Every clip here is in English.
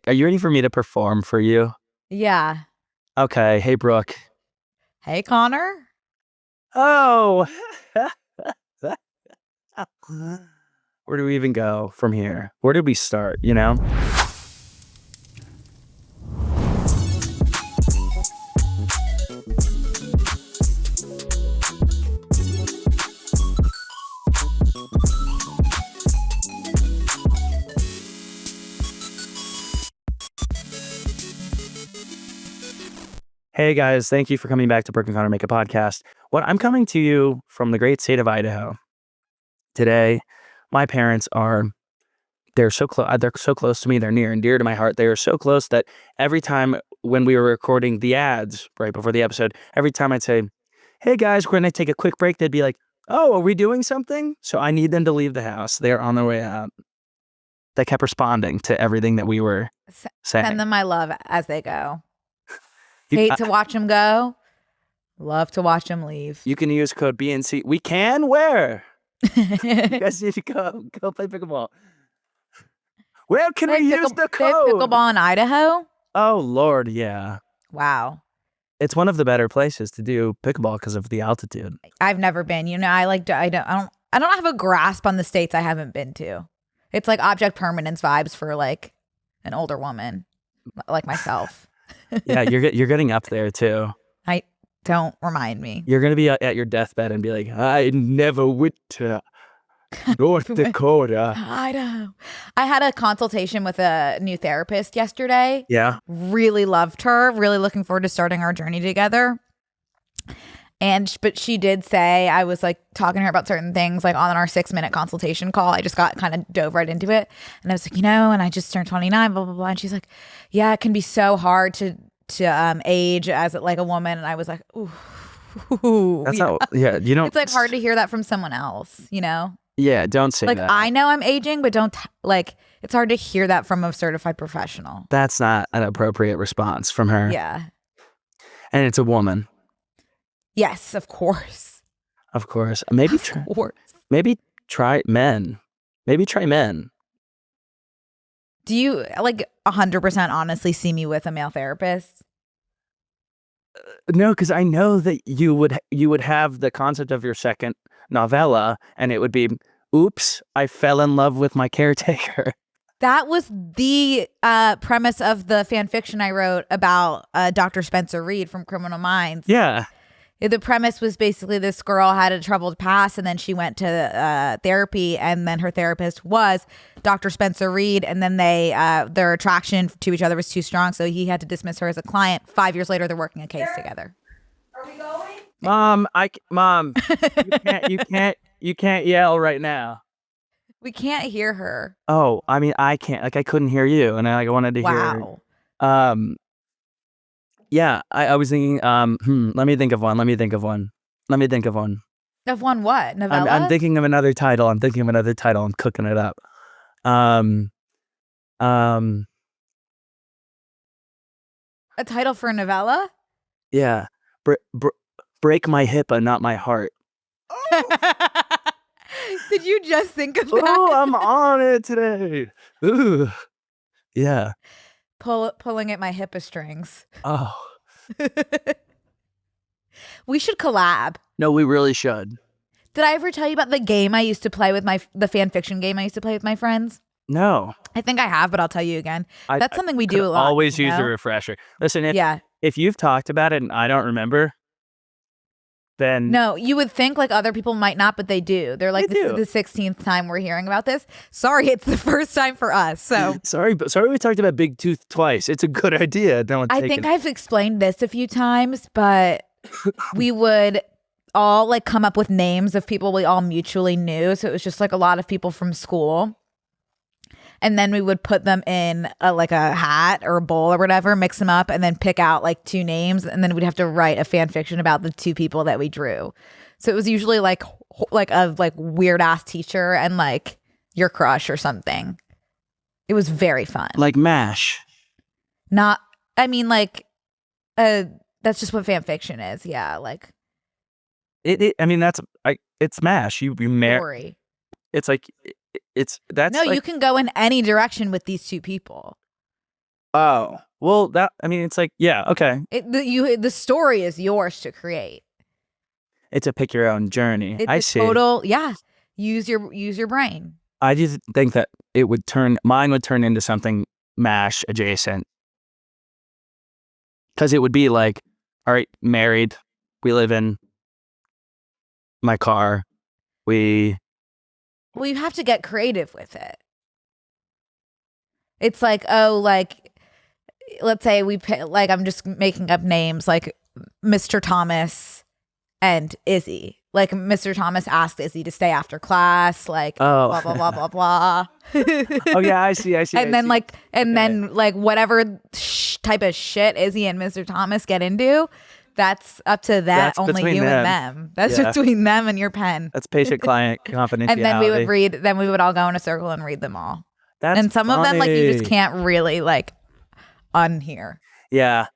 Are you ready for me to perform for you? Yeah. Okay. Hey, Brooke. Hey, Connor. Oh. Where do we even go from here? Where did we start, you know? Hey guys, thank you for coming back to Brooke and Connor Make a Podcast. I'm coming to you from the great state of Idaho. Today, my parents they're so close to me. They're near and dear to my heart. They are so close that every time when we were recording the ads right before the episode, every time I'd say, "Hey guys, we're going to take a quick break," they'd be like, "Oh, are we doing something?" So I need them to leave the house. They're on their way out. They kept responding to everything that we were saying. Send them my love as they go. You- Hate to watch them go. Love to watch them leave. You can use code BNC. We can? Where? You guys need to go play pickleball. Where can we use the They have code? pickleball in Idaho? Oh, Lord, yeah. Wow. It's one of the better places to do pickleball because of the altitude. I've never been. You know, I don't have a grasp on the states I haven't been to. It's like object permanence vibes for like an older woman like myself. Yeah, you're getting up there too. Don't remind me. You're gonna be at your deathbed and be like, "I never went to North Dakota." Idaho. I had a consultation with a new therapist yesterday. Yeah. Really loved her. Really looking forward to starting our journey together. But she did say, I was like talking to her about certain things, like on our 6-minute consultation call. I just kind of dove right into it. And I was like, and I just turned 29, blah, blah, blah. And she's like, yeah, it can be so hard to age as like a woman. And I was like, ooh. That's how, yeah, you know. It's like hard to hear that from someone else, you know? Yeah, don't say like, that. I know I'm aging, but don't, it's hard to hear that from a certified professional. That's not an appropriate response from her. Yeah. And it's a woman. Yes, of course. Of course. Maybe try men. Maybe try men. Do you 100% honestly see me with a male therapist? No, because I know that you would have the concept of your second novella, and it would be, "Oops, I fell in love with my caretaker." That was the premise of the fan fiction I wrote about Dr. Spencer Reed from Criminal Minds. Yeah. The premise was basically this girl had a troubled past, and then she went to therapy, and then her therapist was Dr. Spencer Reed, and then their attraction to each other was too strong, so he had to dismiss her as a client. 5 years later, they're working a case together. Are we going? Mom, you can't yell right now. We can't hear her. Oh, I mean, I can't. I couldn't hear you, and I wanted to hear. Wow. Yeah, I was thinking, let me think of one. Of one what? Novella? I'm thinking of another title. I'm cooking it up. A title for a novella? Yeah. Break my HIPAA, not my heart. Did you just think of that? Oh, I'm on it today. Ooh. Yeah. Pulling at my HIPAA strings. Oh. We should collab. No, we really should. Did I ever tell you about the game I used to play with the fan fiction game I used to play with my friends? No. I think I have, but I'll tell you again. That's something we do a lot. Always use a refresher. Listen, if you've talked about it and I don't remember, then no, you would think like other people might not, but they do. They're like, this is the 16th time we're hearing about this. Sorry, it's the first time for us. So sorry we talked about Big Tooth twice. It's a good idea. I think I've explained this a few times, but we would all like come up with names of people we all mutually knew. So it was just like a lot of people from school. And then we would put them in a hat or a bowl or whatever, mix them up, and then pick out like 2 names. And then we'd have to write a fan fiction about the 2 people that we drew. So it was usually like a weird ass teacher and like your crush or something. It was very fun. Like M.A.S.H. That's just what fan fiction is. Yeah. Like it's M.A.S.H. You marry. It's like, that's no, you can go in any direction with these 2 people. Oh, well, it's like, yeah, okay. The story is yours to create. It's a pick your own journey. It's I a see. total, yeah. Use your brain. I just think that mine would turn into something M.A.S.H adjacent. Because it would be like, all right, married, we live in my car, Well, you have to get creative with it. It's like, let's say I'm just making up names like Mr. Thomas and Izzy. Like Mr. Thomas asked Izzy to stay after class, like blah blah blah blah blah. Oh yeah, I see. And then whatever type of shit Izzy and Mr. Thomas get into, that's up to That's only between you them. and them. That's between them and your pen. That's patient-client confidentiality. And then we would read. Then we would all go in a circle and read them all. That's and some funny. of them like you just can't really like unhear. Yeah.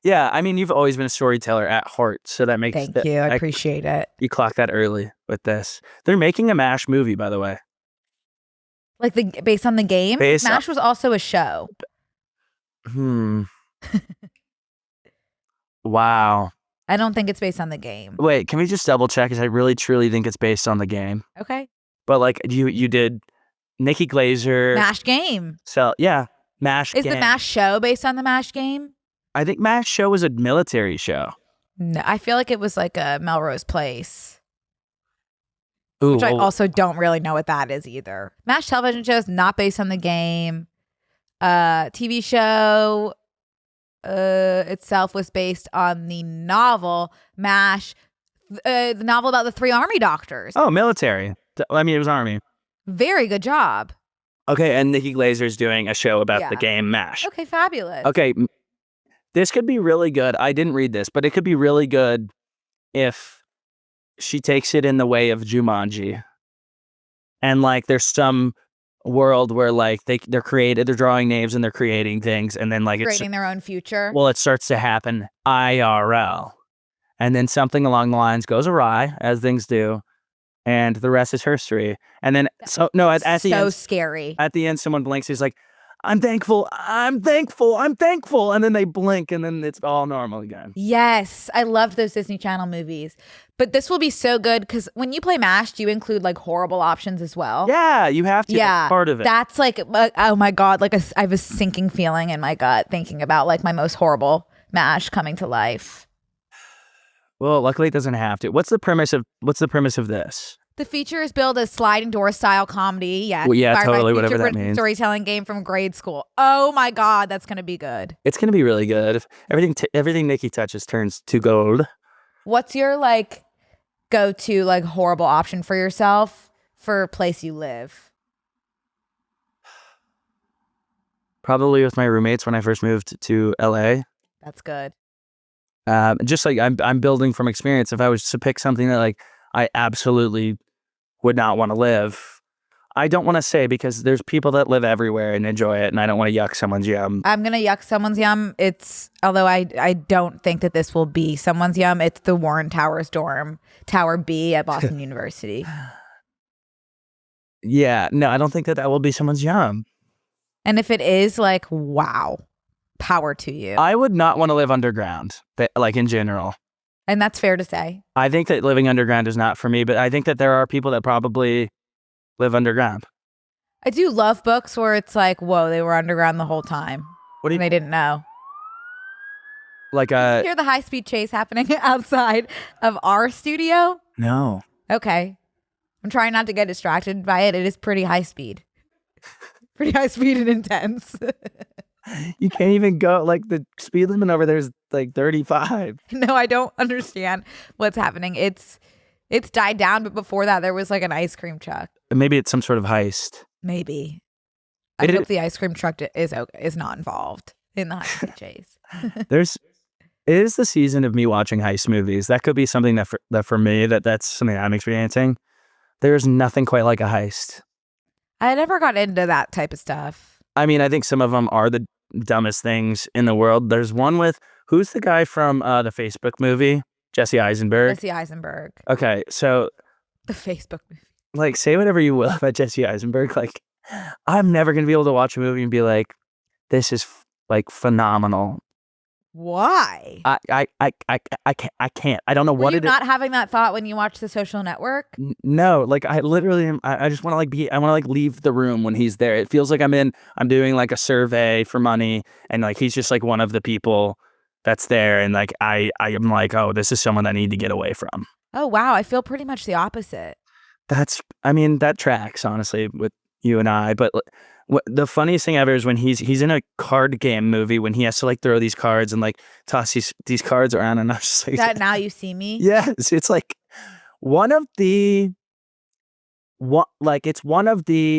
Yeah, I mean, you've always been a storyteller at heart, so that makes Thank you. I appreciate it. You clocked that early with this. They're making a M.A.S.H movie, by the way. Like based on the game? M.A.S.H was also a show. Wow. I don't think it's based on the game. Wait, can we just double check? Because I really, truly think it's based on the game. Okay. But like, you did Nikki Glaser. M.A.S.H game. So, yeah, M.A.S.H Is game. the M.A.S.H show based on the M.A.S.H game? I think M.A.S.H show was a military show. No, I feel like it was like a Melrose Place. Ooh, which I also don't really know what that is either. M.A.S.H television show is not based on the game. TV show itself was based on the novel M.A.S.H, the novel about the 3 army doctors. Oh, military. I mean, it was army. Very good job. Okay, and Nikki Glaser's doing a show about the game M.A.S.H. Okay, fabulous. Okay, this could be really good. I didn't read this, but it could be really good if she takes it in the way of Jumanji. And like there's some world where like they're drawing names and they're creating things, and then like creating their own future. Well, it starts to happen IRL. And then something along the lines goes awry, as things do, and the rest is history. And then at the end, scary. At the end, someone blinks. He's like, I'm thankful, and then they blink, and then it's all normal again. Yes, I loved those Disney Channel movies. But this will be so good because when you play M.A.S.H, do you include like horrible options as well? Yeah, you have to. Yeah, that's part of it. That's like, oh my god, like I have a sinking feeling in my gut thinking about like my most horrible M.A.S.H coming to life. Well, luckily it doesn't have to. What's the premise of this? The feature is billed as sliding door style comedy. Yeah, well, yeah, totally. Whatever that means. Storytelling game from grade school. Oh my god, that's gonna be good. It's gonna be really good. If everything Nikki touches turns to gold. What's your like go-to like horrible option for yourself for a place you live? Probably with my roommates when I first moved to LA. That's good. Just like I'm building from experience. If I was to pick something that like I absolutely would not want to live, I don't want to say because there's people that live everywhere and enjoy it, and I don't want to yuck someone's yum. I'm gonna yuck someone's yum. Although I don't think that this will be someone's yum. It's the Warren Towers dorm, Tower B at Boston University. Yeah, no, I don't think that will be someone's yum. And if it is, like, wow, power to you. I would not want to live underground, like in general. And that's fair to say. I think that living underground is not for me, but I think that there are people that probably live underground. I do love books where it's like, whoa, they were underground the whole time. And they didn't know. Like you hear the high-speed chase happening outside of our studio? No. Okay. I'm trying not to get distracted by it. It is pretty high speed. Pretty high speed and intense. You can't even go, like the speed limit over there is like 35. No, I don't understand what's happening. It's died down, but before that there was like an ice cream truck. Maybe it's some sort of heist. Maybe. I hope the ice cream truck is not involved in the high-speed chase. It is the season of me watching heist movies. That could be something that for me, that's something I'm experiencing. There's nothing quite like a heist. I never got into that type of stuff. I mean, I think some of them are the dumbest things in the world. There's one with, who's the guy from the Facebook movie? Jesse Eisenberg. Jesse Eisenberg. Okay, so. The Facebook movie. Like, say whatever you will about Jesse Eisenberg. Like, I'm never going to be able to watch a movie and be like, this is like phenomenal. Why? I can't. I don't know Were what you it is. not having that thought when you watched The Social Network? No, like I literally am, I just want to I want to like leave the room when he's there. It feels like I'm doing like a survey for money and like he's just like one of the people that's there. And like, I am like, oh, this is someone I need to get away from. Oh, wow. I feel pretty much the opposite. That tracks honestly with you and I, but the funniest thing ever is when he's in a card game movie when he has to like throw these cards and like toss these cards around and I'm just like, That Now You See Me? yes, it's like one of the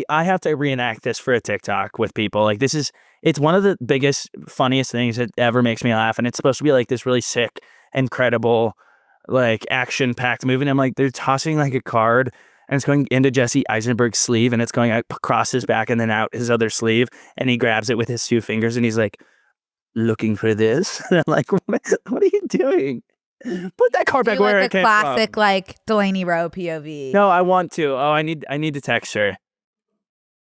I have to reenact this for a TikTok with people. Like it's one of the biggest, funniest things that ever makes me laugh. And it's supposed to be like this really sick, incredible, like action packed movie. And I'm like, they're tossing like a card and it's going into Jesse Eisenberg's sleeve and it's going across his back and then out his other sleeve. And he grabs it with his 2 fingers and he's like, looking for this. And I'm like, what are you doing? Put that card back where it came from. Classic like Delaney Rowe POV. No, I want to. Oh, I need to text her.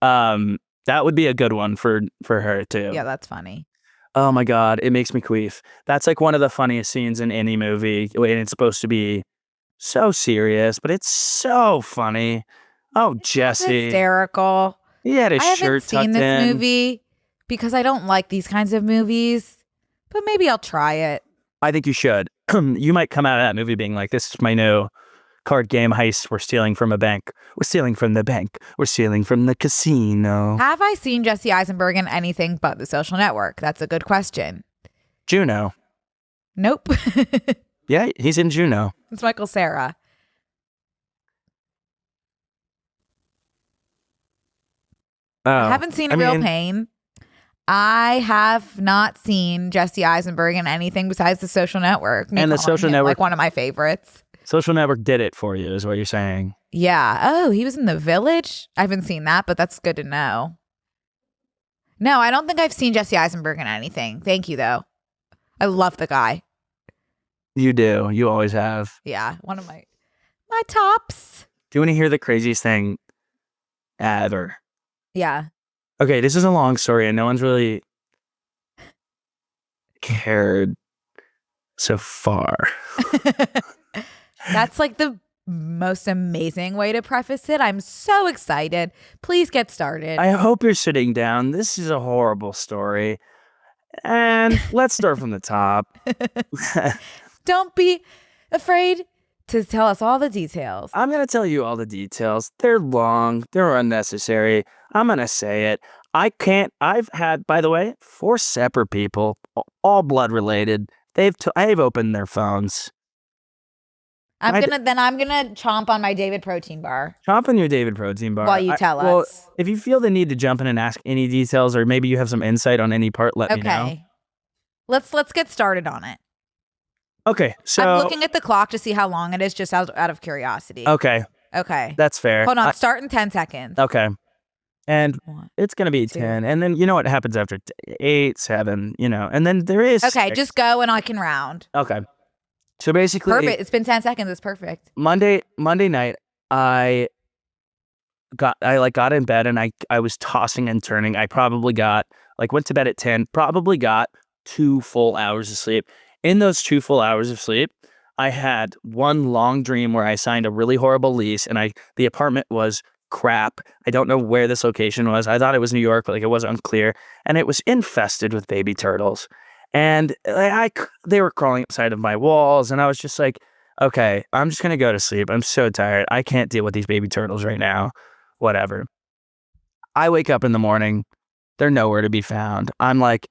That would be a good one for her too. Yeah, that's funny. Oh my God, it makes me queef. That's like one of the funniest scenes in any movie, and it's supposed to be so serious, but it's so funny. Oh, Jesse, hysterical. He had his shirt tucked in. I haven't seen this movie because I don't like these kinds of movies, but maybe I'll try it. I think you should. You might come out of that movie being like, this is my new card game heist. We're stealing from a bank. We're stealing from the bank. We're stealing from the casino. Have I seen Jesse Eisenberg in anything but The Social Network? That's a good question. Juno. Nope. Yeah, he's in Juno. It's Michael Cera. I haven't seen Real Pain. I have not seen Jesse Eisenberg in anything besides The Social Network. And The Social Network, like one of my favorites. Social Network did it for you, is what you're saying. Yeah. Oh, he was in The Village? I haven't seen that, but that's good to know. No, I don't think I've seen Jesse Eisenberg in anything. Thank you, though. I love the guy. You do. You always have. Yeah. One of my tops. Do you want to hear the craziest thing ever? Yeah. Okay, this is a long story and no one's really cared so far. That's like the most amazing way to preface it. I'm so excited. Please get started. I hope you're sitting down. This is a horrible story. And let's start from the top. Don't be afraid to tell us all the details. I'm going to tell you all the details. They're long. They're unnecessary. I'm going to say it. I've had, by the way, 4 separate people, all blood related. I've opened their phones. I'm gonna chomp on my David protein bar. Chomp on your David protein bar while you tell us. Well, if you feel the need to jump in and ask any details, or maybe you have some insight on any part, let me know. Okay, let's get started on it. Okay, so I'm looking at the clock to see how long it is, just out of curiosity. Okay, that's fair. Hold on, start in 10 seconds. Okay, and 1, it's gonna be 2. 10, and then you know what happens after 8, 7, and then there is. Okay, 6. just go and I can round. Okay. So basically, perfect. It's been 10 seconds. It's perfect. Monday night, I got in bed and I was tossing and turning. I probably went to bed at 10. Probably got 2 full hours of sleep. In those 2 full hours of sleep, I had one long dream where I signed a really horrible lease, and the apartment was crap. I don't know where this location was. I thought it was New York, but it was unclear, and it was infested with baby turtles. And they were crawling outside of my walls, and I was just like, okay, I'm just going to go to sleep. I'm so tired. I can't deal with these baby turtles right now. Whatever. I wake up in the morning. They're nowhere to be found. I'm like,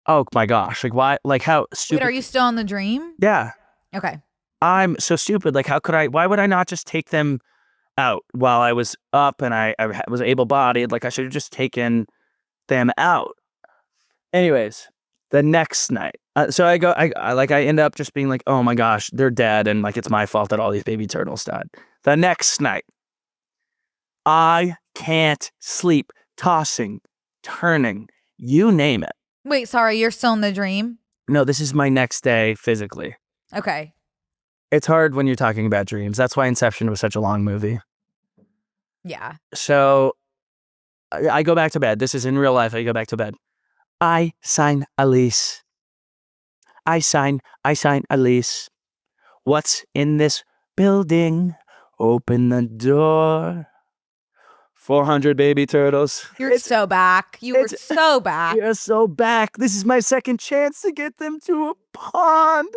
oh my gosh. Like, why? Like, how stupid. Wait, are you still in the dream? Yeah. Okay. I'm so stupid. Like, why would I not just take them out while I was up and I was able-bodied? Like, I should have just taken them out. Anyways. The next night, so I end up just being like, oh my gosh, they're dead, and like it's my fault that all these baby turtles died. The next night, I can't sleep, tossing, turning, you name it. Wait, sorry, you're still in the dream? No, this is my next day physically. Okay. It's hard when you're talking about dreams. That's why Inception was such a long movie. Yeah. So I go back to bed. This is in real life. I go back to bed. I sign a lease. I sign a lease. What's in this building? Open the door. 400 baby turtles. You're so back. You were so back. You're so back. This is my second chance to get them to a pond.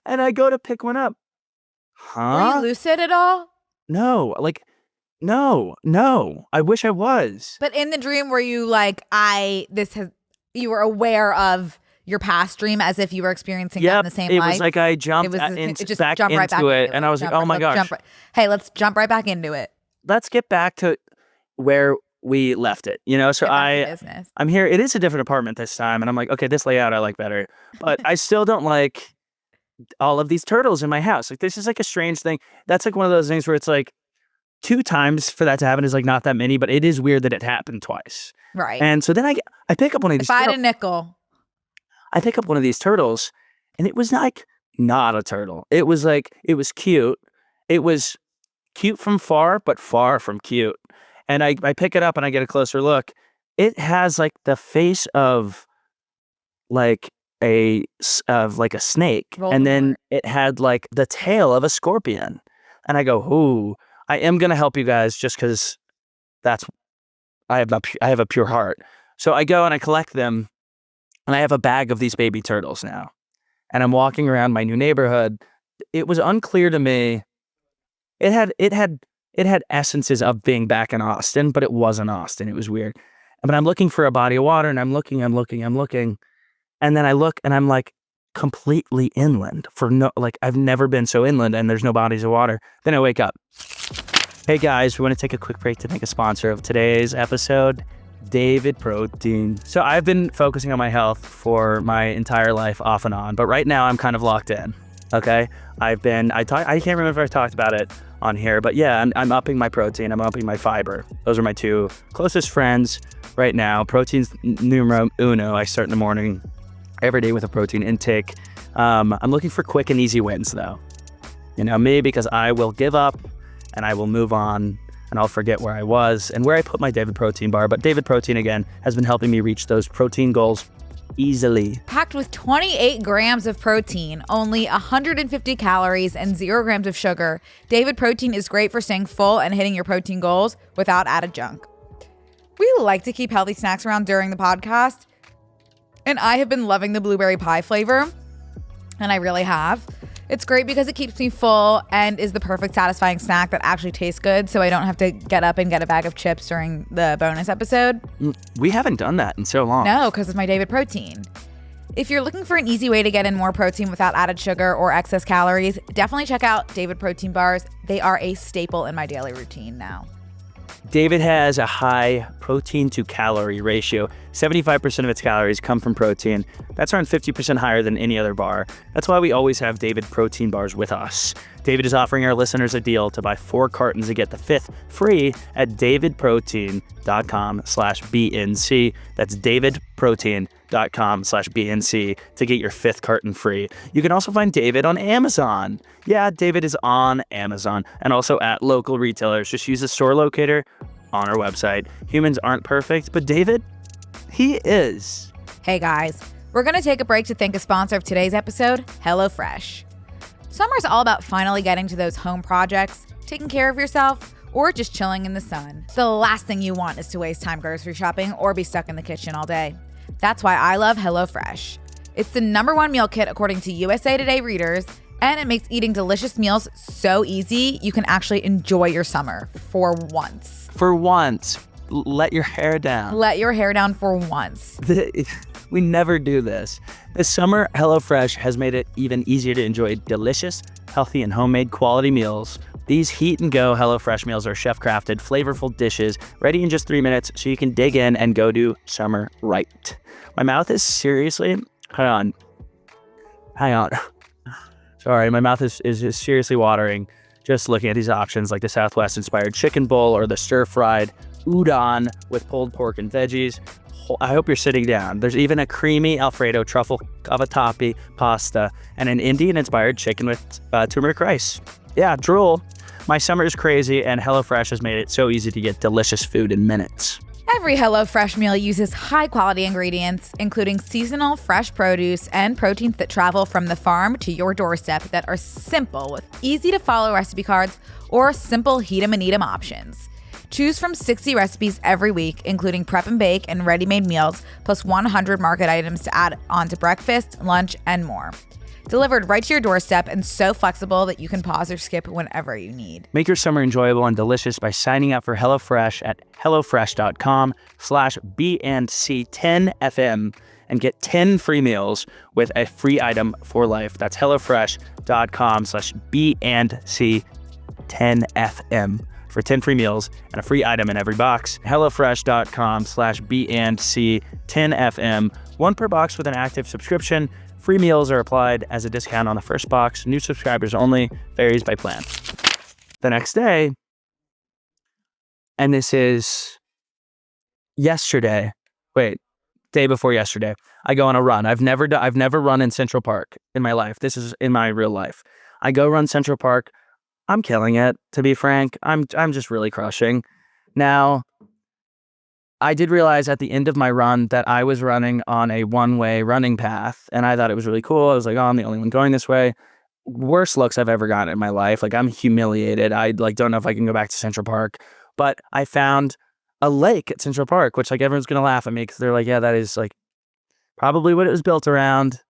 And I go to pick one up. Were you lucid at all? No. No. I wish I was. But in the dream, were you like, you were aware of your past dream as if you were experiencing that in the same life? It was like I jumped back into it. And I was like, oh my gosh. Hey, let's jump right back into it. Let's get back to where we left it, so I'm here. It is a different apartment this time, and I'm like, okay, this layout I like better, but I still don't like all of these turtles in my house. Like, this is like a strange thing. That's like one of those things where it's like 2 times for that to happen is like not that many, but it is weird that it happened twice. Right. And so then I pick up one of these. If I had a nickel, I pick up one of these turtles, and it was like not a turtle. It was cute. It was cute from far, but far from cute. And I pick it up and I get a closer look. It has like the face of like a snake. Voldemort. And then it had like the tail of a scorpion. And I go, ooh, I am going to help you guys just because I have a pure heart. So I go and I collect them, and I have a bag of these baby turtles now. And I'm walking around my new neighborhood. It was unclear to me. It had essences of being back in Austin, but it wasn't Austin. It was weird. But I'm looking for a body of water, and I'm looking. And then I look, and I'm like completely inland I've never been so inland, and there's no bodies of water. Then I wake up. Hey guys, we want to take a quick break to thank a sponsor of today's episode, David Protein. So I've been focusing on my health for my entire life off and on, but right now I'm kind of locked in. Okay. I can't remember if I talked about it on here, but yeah, I'm upping my protein. I'm upping my fiber. Those are my 2 closest friends right now. Protein's numero uno. I start in the morning every day with a protein intake. I'm looking for quick and easy wins though. Me, because I will give up and I will move on and I'll forget where I was and where I put my David Protein bar. But David Protein, again, has been helping me reach those protein goals easily. Packed with 28 grams of protein, only 150 calories, and 0 grams of sugar, David Protein is great for staying full and hitting your protein goals without added junk. We like to keep healthy snacks around during the podcast, and I have been loving the blueberry pie flavor, and I really have. It's great because it keeps me full and is the perfect satisfying snack that actually tastes good, so I don't have to get up and get a bag of chips during the bonus episode. We haven't done that in so long. No, because of my David Protein. If you're looking for an easy way to get in more protein without added sugar or excess calories, definitely check out David Protein bars. They are a staple in my daily routine now. David has a high protein to calorie ratio. 75% of its calories come from protein. That's around 50% higher than any other bar. That's why we always have David Protein bars with us. David is offering our listeners a deal to buy 4 cartons and get the 5th free at davidprotein.com/BNC. That's davidprotein.com/BNC to get your 5th carton free. You can also find David on Amazon. Yeah, David is on Amazon and also at local retailers. Just use the store locator on our website. Humans aren't perfect, but David, he is. Hey guys, we're going to take a break to thank a sponsor of today's episode, HelloFresh. Summer's all about finally getting to those home projects, taking care of yourself, or just chilling in the sun. The last thing you want is to waste time grocery shopping or be stuck in the kitchen all day. That's why I love HelloFresh. It's the #1 meal kit according to USA Today readers, and it makes eating delicious meals so easy you can actually enjoy your summer for once. For once. Let your hair down. Let your hair down for once. We never do this. This summer, HelloFresh has made it even easier to enjoy delicious, healthy, and homemade quality meals. These heat-and-go HelloFresh meals are chef-crafted, flavorful dishes, ready in just 3 minutes, so you can dig in and go do summer right. My mouth is seriously... Hang on. Sorry, my mouth is just seriously watering just looking at these options like the Southwest-inspired chicken bowl or the stir-fried udon with pulled pork and veggies. I hope you're sitting down. There's even a creamy Alfredo truffle cavatappi pasta and an Indian-inspired chicken with turmeric rice. Yeah, drool. My summer is crazy, and HelloFresh has made it so easy to get delicious food in minutes. Every HelloFresh meal uses high-quality ingredients, including seasonal fresh produce and proteins that travel from the farm to your doorstep that are simple with easy-to-follow recipe cards or simple heat 'em and eat 'em options. Choose from 60 recipes every week, including prep and bake and ready-made meals, plus 100 market items to add on to breakfast, lunch, and more. Delivered right to your doorstep and so flexible that you can pause or skip whenever you need. Make your summer enjoyable and delicious by signing up for HelloFresh at hellofresh.com/BNC10FM and get 10 free meals with a free item for life. That's hellofresh.com/BNC10FM for 10 free meals and a free item in every box. hellofresh.com/BNC10FM, one per box with an active subscription. Free meals are applied as a discount on the first box. New subscribers only. Varies by plan. The next day, and this is day before yesterday, I go on a run. I've never run in Central Park in my life. This is in my real life. I go run Central Park. I'm killing it, to be frank. I'm just really crushing. Now, I did realize at the end of my run that I was running on a one-way running path, and I thought it was really cool. I was like, oh, I'm the only one going this way. Worst looks I've ever gotten in my life. Like, I'm humiliated. I don't know if I can go back to Central Park. But I found a lake at Central Park, which everyone's going to laugh at me because they're like, yeah, that is probably what it was built around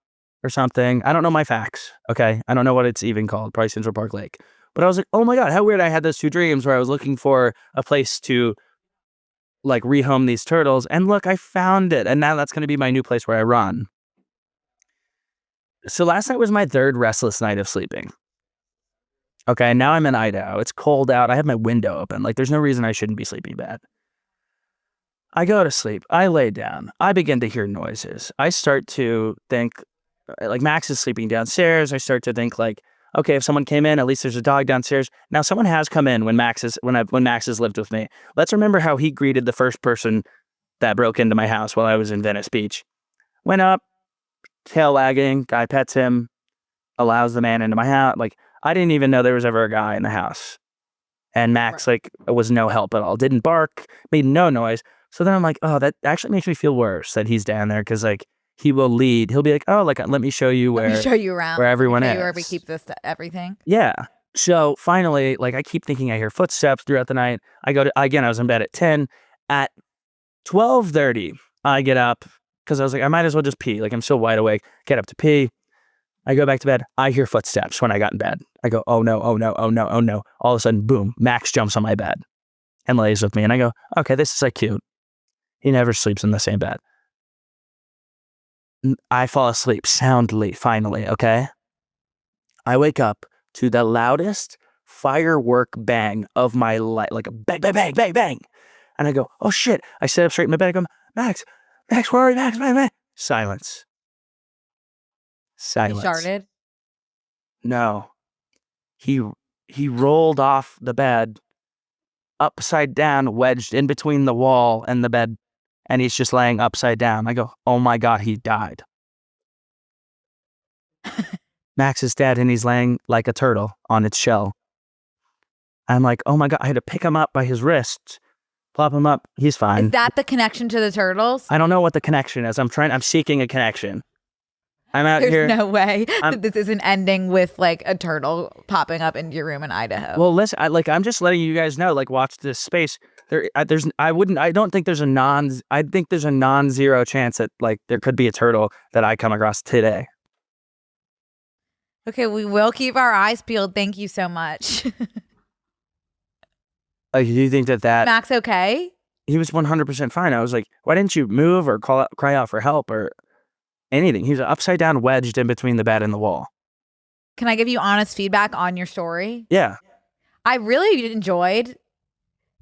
or something. I don't know my facts, okay? I don't know what it's even called, probably Central Park Lake. But I was like, oh my God, how weird. I had those two dreams where I was looking for a place to rehome these turtles, and look, I found it, and now that's going to be my new place where I run. So last night was my third restless night of sleeping. Okay, now I'm in Idaho. It's cold out. I have my window open. There's no reason I shouldn't be sleeping bad. I go to sleep. I lay down. I begin to hear noises. I start to think, Max is sleeping downstairs. I start to think okay, if someone came in, at least there's a dog downstairs. Now, someone has come in when Max has lived with me. Let's remember how he greeted the first person that broke into my house while I was in Venice Beach. Went up, tail wagging, guy pets him, allows the man into my house. I didn't even know there was ever a guy in the house. And Max, was no help at all. Didn't bark, made no noise. So then I'm like, oh, that actually makes me feel worse that he's down there because, he will lead. He'll be like, oh, let me show you where. Let me show you around. Where everyone is. Where we keep everything. Yeah. So finally, I keep thinking I hear footsteps throughout the night. I was in bed at 10. At 12:30, I get up because I was like, I might as well just pee. I'm still wide awake. Get up to pee. I go back to bed. I hear footsteps when I got in bed. I go, oh no, oh no, oh no, oh no. All of a sudden, boom, Max jumps on my bed and lays with me. And I go, okay, this is cute. He never sleeps in the same bed. I fall asleep soundly, finally, okay? I wake up to the loudest firework bang of my life, a bang, bang, bang, bang, bang. And I go, oh shit. I sit up straight in my bed. I go, Max, where are you, Max? Silence. He started? No. He rolled off the bed, upside down, wedged in between the wall and the bed. And he's just laying upside down. I go, oh my God, he died. Max is dead and he's laying like a turtle on its shell. I'm like, oh my God, I had to pick him up by his wrists, plop him up. He's fine. Is that the connection to the turtles? I don't know what the connection is. I'm seeking a connection. I'm out here. There's no way that this isn't ending with a turtle popping up into your room in Idaho. Well, listen, I'm just letting you guys know, watch this space. I think there's a non-zero chance that there could be a turtle that I come across today. Okay, we will keep our eyes peeled. Thank you so much. Do you think that Max okay? He was 100% fine. I was like, why didn't you move or cry out for help or anything? He was upside down, wedged in between the bed and the wall. Can I give you honest feedback on your story? Yeah. I really enjoyed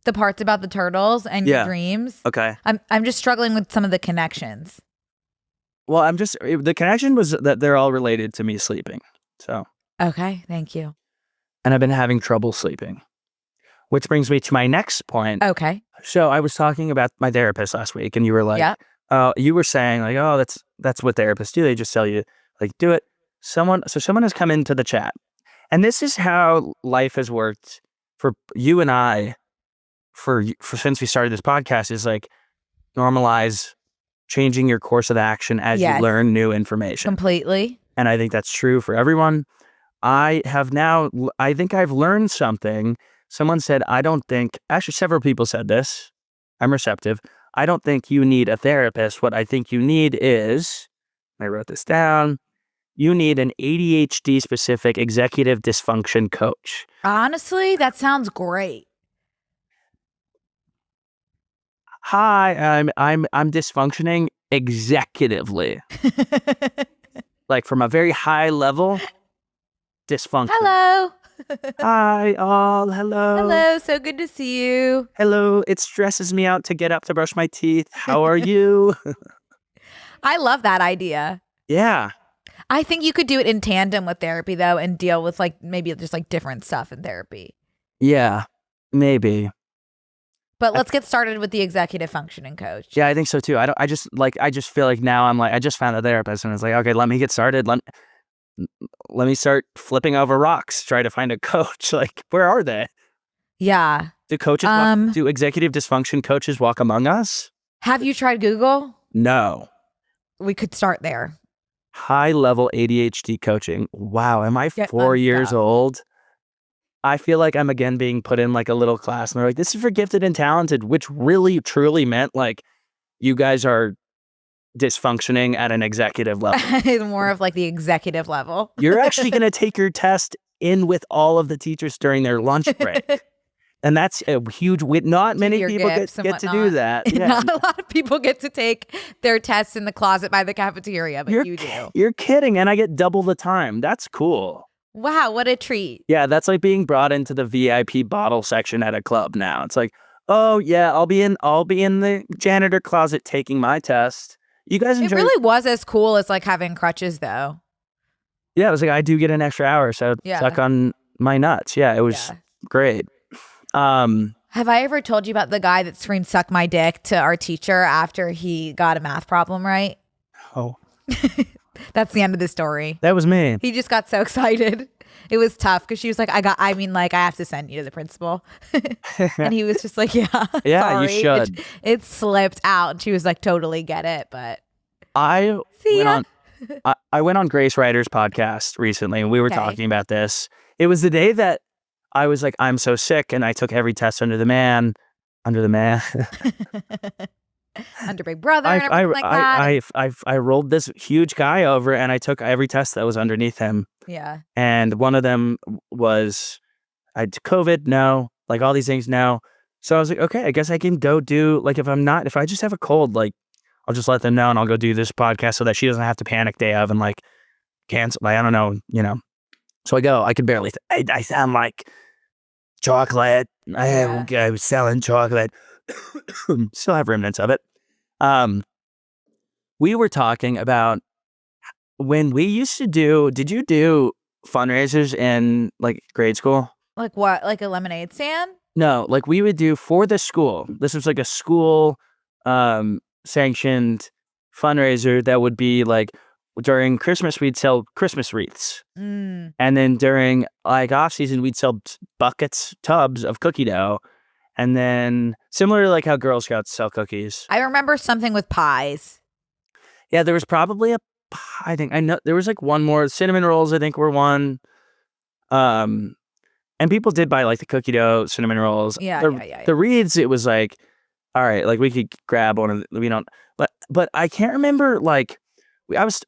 the parts about the turtles and your dreams. Okay. I'm just struggling with some of the connections. Well, the connection was that they're all related to me sleeping. So. Okay, thank you. And I've been having trouble sleeping, which brings me to my next point. Okay. So I was talking about my therapist last week, and you were like, yeah. You were saying oh, that's what therapists do. They just tell you do it. Someone has come into the chat, and this is how life has worked for you and I, for since we started this podcast. Is Yes. changing your course of action as you Yes. learn new information. Completely. And I think that's true for everyone. I think I've learned something. Someone said, actually several people said this. I'm receptive. I don't think you need a therapist. What I think you need is, I wrote this down, you need an ADHD specific executive dysfunction coach. Honestly, that sounds great. Hi, I'm dysfunctioning executively. Like from a very high level, dysfunction. Hello. Hi, all. Hello. Hello. So good to see you. Hello. It stresses me out to get up to brush my teeth. How are you? I love that idea. Yeah. I think you could do it in tandem with therapy, though, and deal with like maybe just like different stuff in therapy. Yeah. Maybe. But let's get started with the executive functioning coach. Yeah, I think so too. I just feel like now I'm like, I just found a therapist and it's like, okay, let me get started. Let me start flipping over rocks, try to find a coach. Like, where are they? Yeah. Do do executive dysfunction coaches walk among us? Have you tried Google? No. We could start there. High level ADHD coaching. Wow. Am I Get 4 years unstuck. old? I feel like I'm again being put in like a little class and they're like, this is for gifted and talented, which really truly meant like you guys are dysfunctioning at an executive level. More of like the executive level. You're actually going to take your test in with all of the teachers during their lunch break. And that's a huge not many people get to do that. Yeah. Not a lot of people get to take their tests in the closet by the cafeteria, but you do. You're kidding. And I get double the time. That's cool. Wow, what a treat. Yeah, that's like being brought into the VIP bottle section at a club now. It's like, oh yeah, I'll be in the janitor closet taking my test. You guys enjoy. It really was as cool as like having crutches though. Yeah, it was like I do get an extra hour, so suck on my nuts. Yeah, it was great. Have I ever told you about the guy that screamed "suck my dick" to our teacher after he got a math problem right? Oh. That's the end of the story. That was me. He just got so excited. It was tough because she was like, I have to send you to the principal. And he was just like, yeah. Yeah, sorry. you should. It slipped out. And she was like, totally get it. But I went on Grace Ryder's podcast recently and we were talking about this. It was the day that I was like, I'm so sick. And I took every test under the man. Under Big Brother and everything like that. I rolled this huge guy over and I took every test that was underneath him. Yeah. And one of them was, I had COVID, no. Like all these things, no. So I was like, okay, I guess I can go do, like if I just have a cold, like I'll just let them know and I'll go do this podcast so that she doesn't have to panic day of and like cancel. Like, I don't know, So I go, I can barely, I sound like chocolate. I was selling chocolate. Still have remnants of it. We were talking about when we used to did you do fundraisers in like grade school? Like what? Like a lemonade stand? No, like we would do for the school. This was like a school sanctioned fundraiser that would be like during Christmas, we'd sell Christmas wreaths. And then during like off season, we'd sell tubs of cookie dough. And then similar to like how Girl Scouts sell cookies. I remember something with pies. Yeah, there was probably I know there was like one more. Cinnamon rolls, I think, were one. And people did buy like the cookie dough, cinnamon rolls. Yeah. The wreaths, it was like, all right, like we could grab one of we don't, but I can't remember like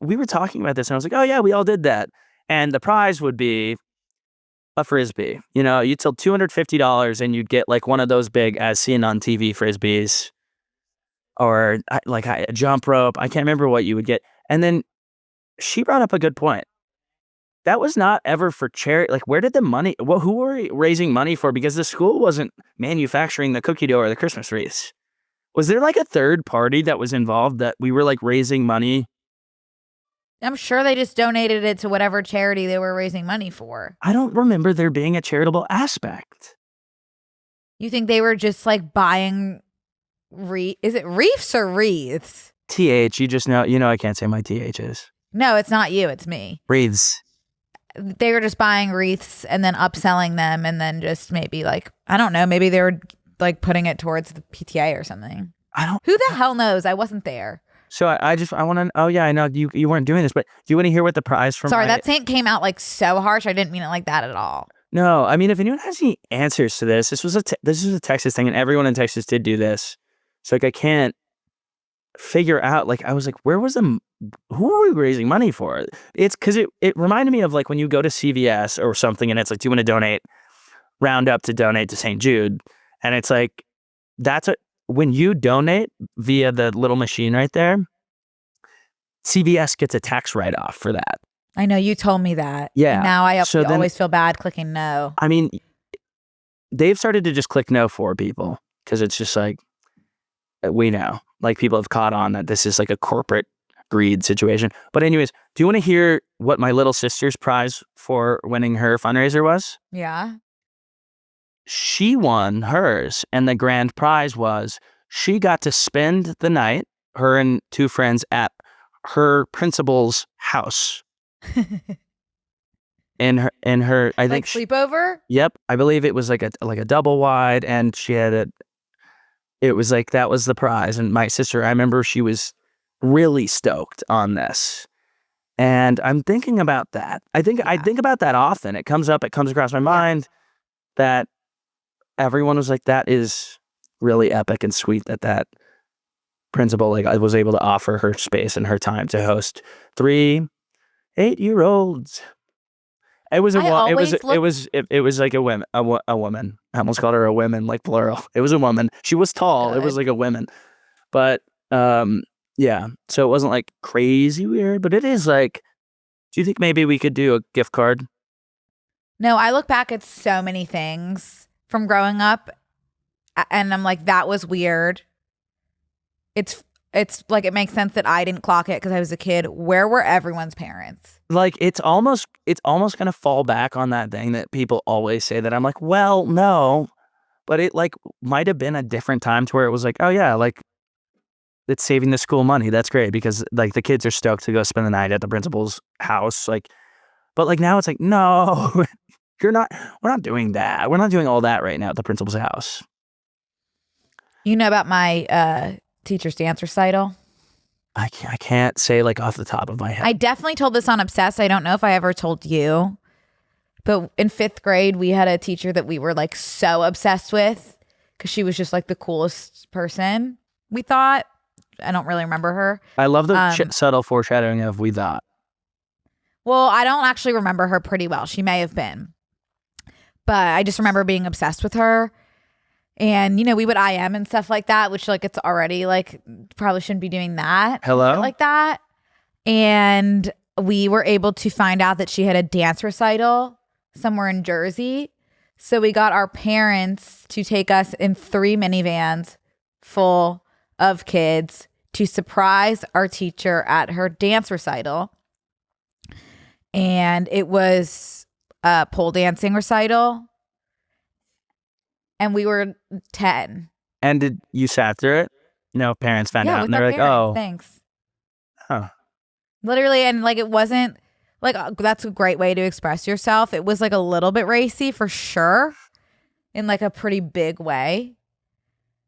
we were talking about this and I was like, oh yeah, we all did that. And the prize would be a Frisbee. You'd sell $250 and you'd get like one of those big as seen on TV Frisbees or like a jump rope. I can't remember what you would get. And then she brought up a good point. That was not ever for charity. Like, where did the money, who were we raising money for? Because the school wasn't manufacturing the cookie dough or the Christmas wreaths. Was there like a third party that was involved that we were like raising money? I'm sure they just donated it to whatever charity they were raising money for. I don't remember there being a charitable aspect. You think they were just like buying is it reefs or wreaths? TH, you just know, I can't say my THs. No, it's not you, it's me. Wreaths. They were just buying wreaths and then upselling them and then just maybe like, I don't know, maybe they were like putting it towards the PTA or something. I don't. Who the hell knows? I wasn't there. So I want to. Oh yeah, I know you weren't doing this, but do you want to hear what the prize from? Sorry, that saint came out like so harsh. I didn't mean it like that at all. No, I mean, if anyone has any answers to this, this was a Texas thing, and everyone in Texas did do this. So like, I can't figure out. Like, I was like, who are we raising money for? It's because it reminded me of like when you go to CVS or something, and it's like, do you want to donate? Round up to donate to St. Jude, and it's like when you donate via the little machine right there, CVS gets a tax write-off for that. I know you told me that. Yeah. And now I always feel bad clicking no. I mean, they've started to just click no for people because it's just like, we know, like people have caught on that this is like a corporate greed situation. But anyways, do you want to hear what my little sister's prize for winning her fundraiser was? Yeah. She won hers, and the grand prize was she got to spend the night, her and two friends, at her principal's house. in her I think sleepover? Yep, I believe it was like a double wide, and she had it was like that was the prize. And my sister, I remember she was really stoked on this. And I'm thinking about that. I think about that often. It comes across my mind that everyone was like, that is really epic and sweet that principal like I was able to offer her space and her time to host 3 8-year-olds. It was like a woman. A woman. I almost called her a woman, like plural. It was a woman. She was tall. Good. It was like a woman. But yeah. So it wasn't like crazy weird, but it is like, do you think maybe we could do a gift card? No, I look back at so many things from growing up, and I'm like, that was weird. It's like, it makes sense that I didn't clock it because I was a kid. Where were everyone's parents? Like, it's almost going to fall back on that thing that people always say that I'm like, well, no, but it like might have been a different time to where it was like, oh yeah, like it's saving the school money. That's great because like the kids are stoked to go spend the night at the principal's house. Like, but like now it's like, no, we're not doing that. We're not doing all that right now at the principal's house. You know about my teacher's dance recital? I can't say like off the top of my head. I definitely told this on Obsessed. I don't know if I ever told you, but in 5th grade, we had a teacher that we were like so obsessed with because she was just like the coolest person, we thought. I don't really remember her. I love the subtle foreshadowing of we thought. Well, I don't actually remember her pretty well. She may have been. But I just remember being obsessed with her. And, you know, we would IM and stuff like that, which like it's already like probably shouldn't be doing that. Hello? Like that. And we were able to find out that she had a dance recital somewhere in Jersey. So we got our parents to take us in 3 minivans full of kids to surprise our teacher at her dance recital. And it was a pole dancing recital. And we were 10. And did you sat through it? No, parents found out and they're like, oh. Thanks. Huh. Literally, and like it wasn't like that's a great way to express yourself. It was like a little bit racy for sure. In like a pretty big way.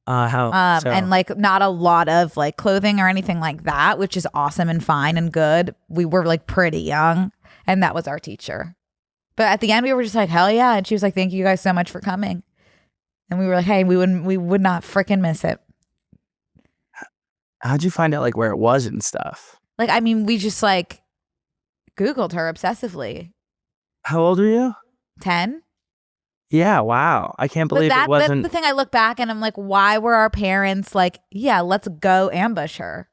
How so? And like not a lot of like clothing or anything like that, which is awesome and fine and good. We were like pretty young, and that was our teacher. But at the end, we were just like, hell yeah. And she was like, thank you guys so much for coming. And we were like, hey, we would not freaking miss it. How'd you find out like where it was and stuff? Like, I mean, we just like Googled her obsessively. How old are you? 10. Yeah, wow. I can't believe it wasn't. That's the thing. I look back and I'm like, why were our parents like, yeah, let's go ambush her?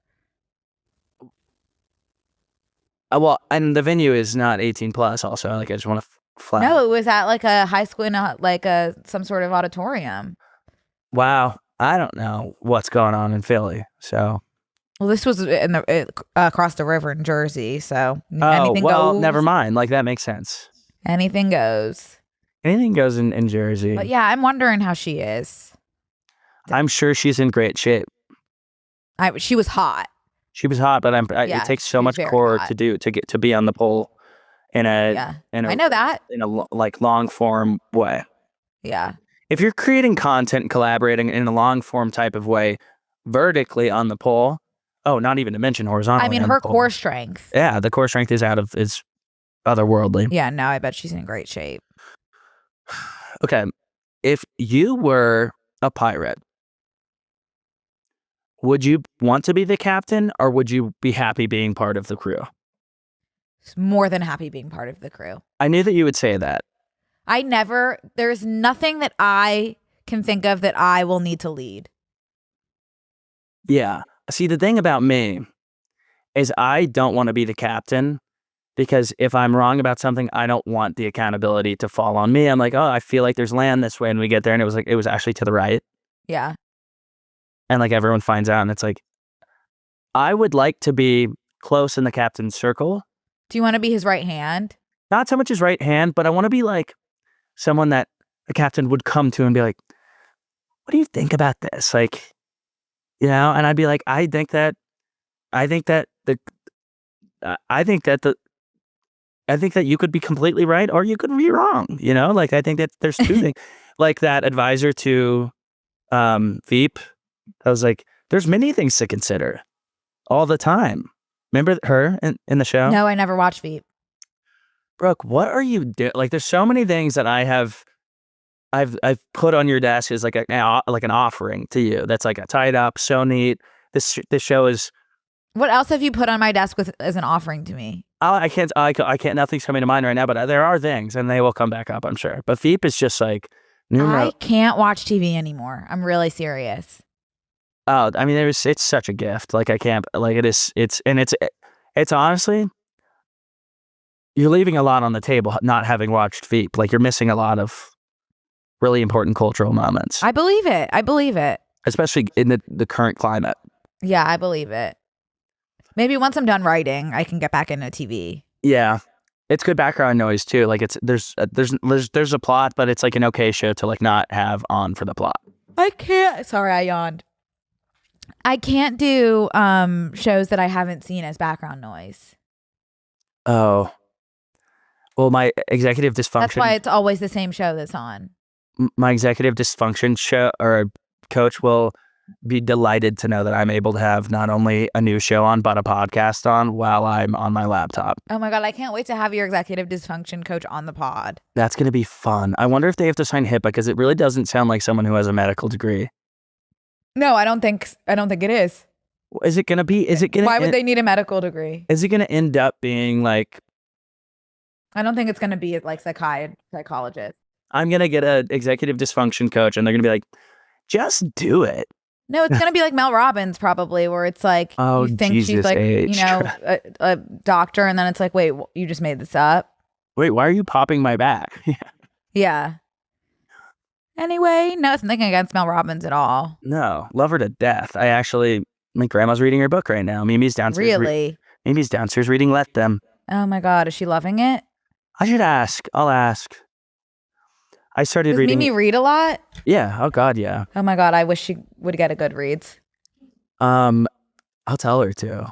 Well, and the venue is not 18 plus also. Like, I just want to flag. No, it was at like a high school in some sort of auditorium. Wow. I don't know what's going on in Philly. So. Well, this was across the river in Jersey. So anything goes. Never mind. Like, that makes sense. Anything goes. Anything goes in Jersey. But yeah, I'm wondering how she is. I'm sure she's in great shape. She was hot. She was hot, but it takes so much core to get to be on the pole in a I know that in a like long form way. Yeah. If you're creating content and collaborating in a long form type of way, vertically on the pole. Oh, not even to mention horizontally. I mean, on her the pole. core strength. Yeah, the core strength is otherworldly. Yeah, no, I bet she's in great shape. Okay, if you were a pirate, would you want to be the captain or would you be happy being part of the crew? More than happy being part of the crew. I knew that you would say that. There's nothing that I can think of that I will need to lead. Yeah. See, the thing about me is I don't want to be the captain because if I'm wrong about something, I don't want the accountability to fall on me. I'm like, oh, I feel like there's land this way. And we get there and it was actually to the right. Yeah. And like everyone finds out and it's like, I would like to be close in the captain's circle. Do you want to be his right hand? Not so much his right hand, but I want to be like someone that the captain would come to and be like, what do you think about this? Like, and I'd be like, I think that you could be completely right or you could be wrong. Like I think that there's two things. Like that advisor to VEEP, I was like, there's many things to consider all the time. Remember her in the show? No, I never watched VEEP. Brooke, what are you doing? Like, there's so many things that I've put on your desk as like an offering to you. That's like a tied up, so neat. This show is. What else have you put on my desk as an offering to me? I can't. Nothing's coming to mind right now, but there are things, and they will come back up, I'm sure. But VEEP is just like. I can't watch TV anymore. I'm really serious. Oh, I mean, it's such a gift. Like I can't. Like it is. It's honestly. You're leaving a lot on the table not having watched VEEP. Like you're missing a lot of really important cultural moments. I believe it. Especially in the current climate. Yeah, I believe it. Maybe once I'm done writing, I can get back into TV. Yeah. It's good background noise too. Like there's a plot, but it's like an okay show to like not have on for the plot. Sorry, I yawned. I can't do shows that I haven't seen as background noise. Oh. Well, my executive dysfunction. That's why it's always the same show that's on. My executive dysfunction show or coach will be delighted to know that I'm able to have not only a new show on, but a podcast on while I'm on my laptop. Oh my God, I can't wait to have your executive dysfunction coach on the pod. That's going to be fun. I wonder if they have to sign HIPAA because it really doesn't sound like someone who has a medical degree. No, I don't think it is. Is it going to be? Why would they need a medical degree? Is it going to end up being like? I don't think it's going to be like psychologist. I'm going to get an executive dysfunction coach and they're going to be like, just do it. No, it's going to be like Mel Robbins probably, where it's like, oh, you think Jesus she's like, H. a doctor. And then it's like, wait, you just made this up. Wait, why are you popping my back? Yeah. Anyway, nothing against Mel Robbins at all. No, love her to death. My grandma's reading her book right now. Mimi's downstairs. Really? Mimi's downstairs reading Let Them. Oh my God, is she loving it? I should ask. I'll ask. I started reading. Does Mimi read a lot? Yeah. Oh God, yeah. Oh my God, I wish she would get a Goodreads. I'll tell her to.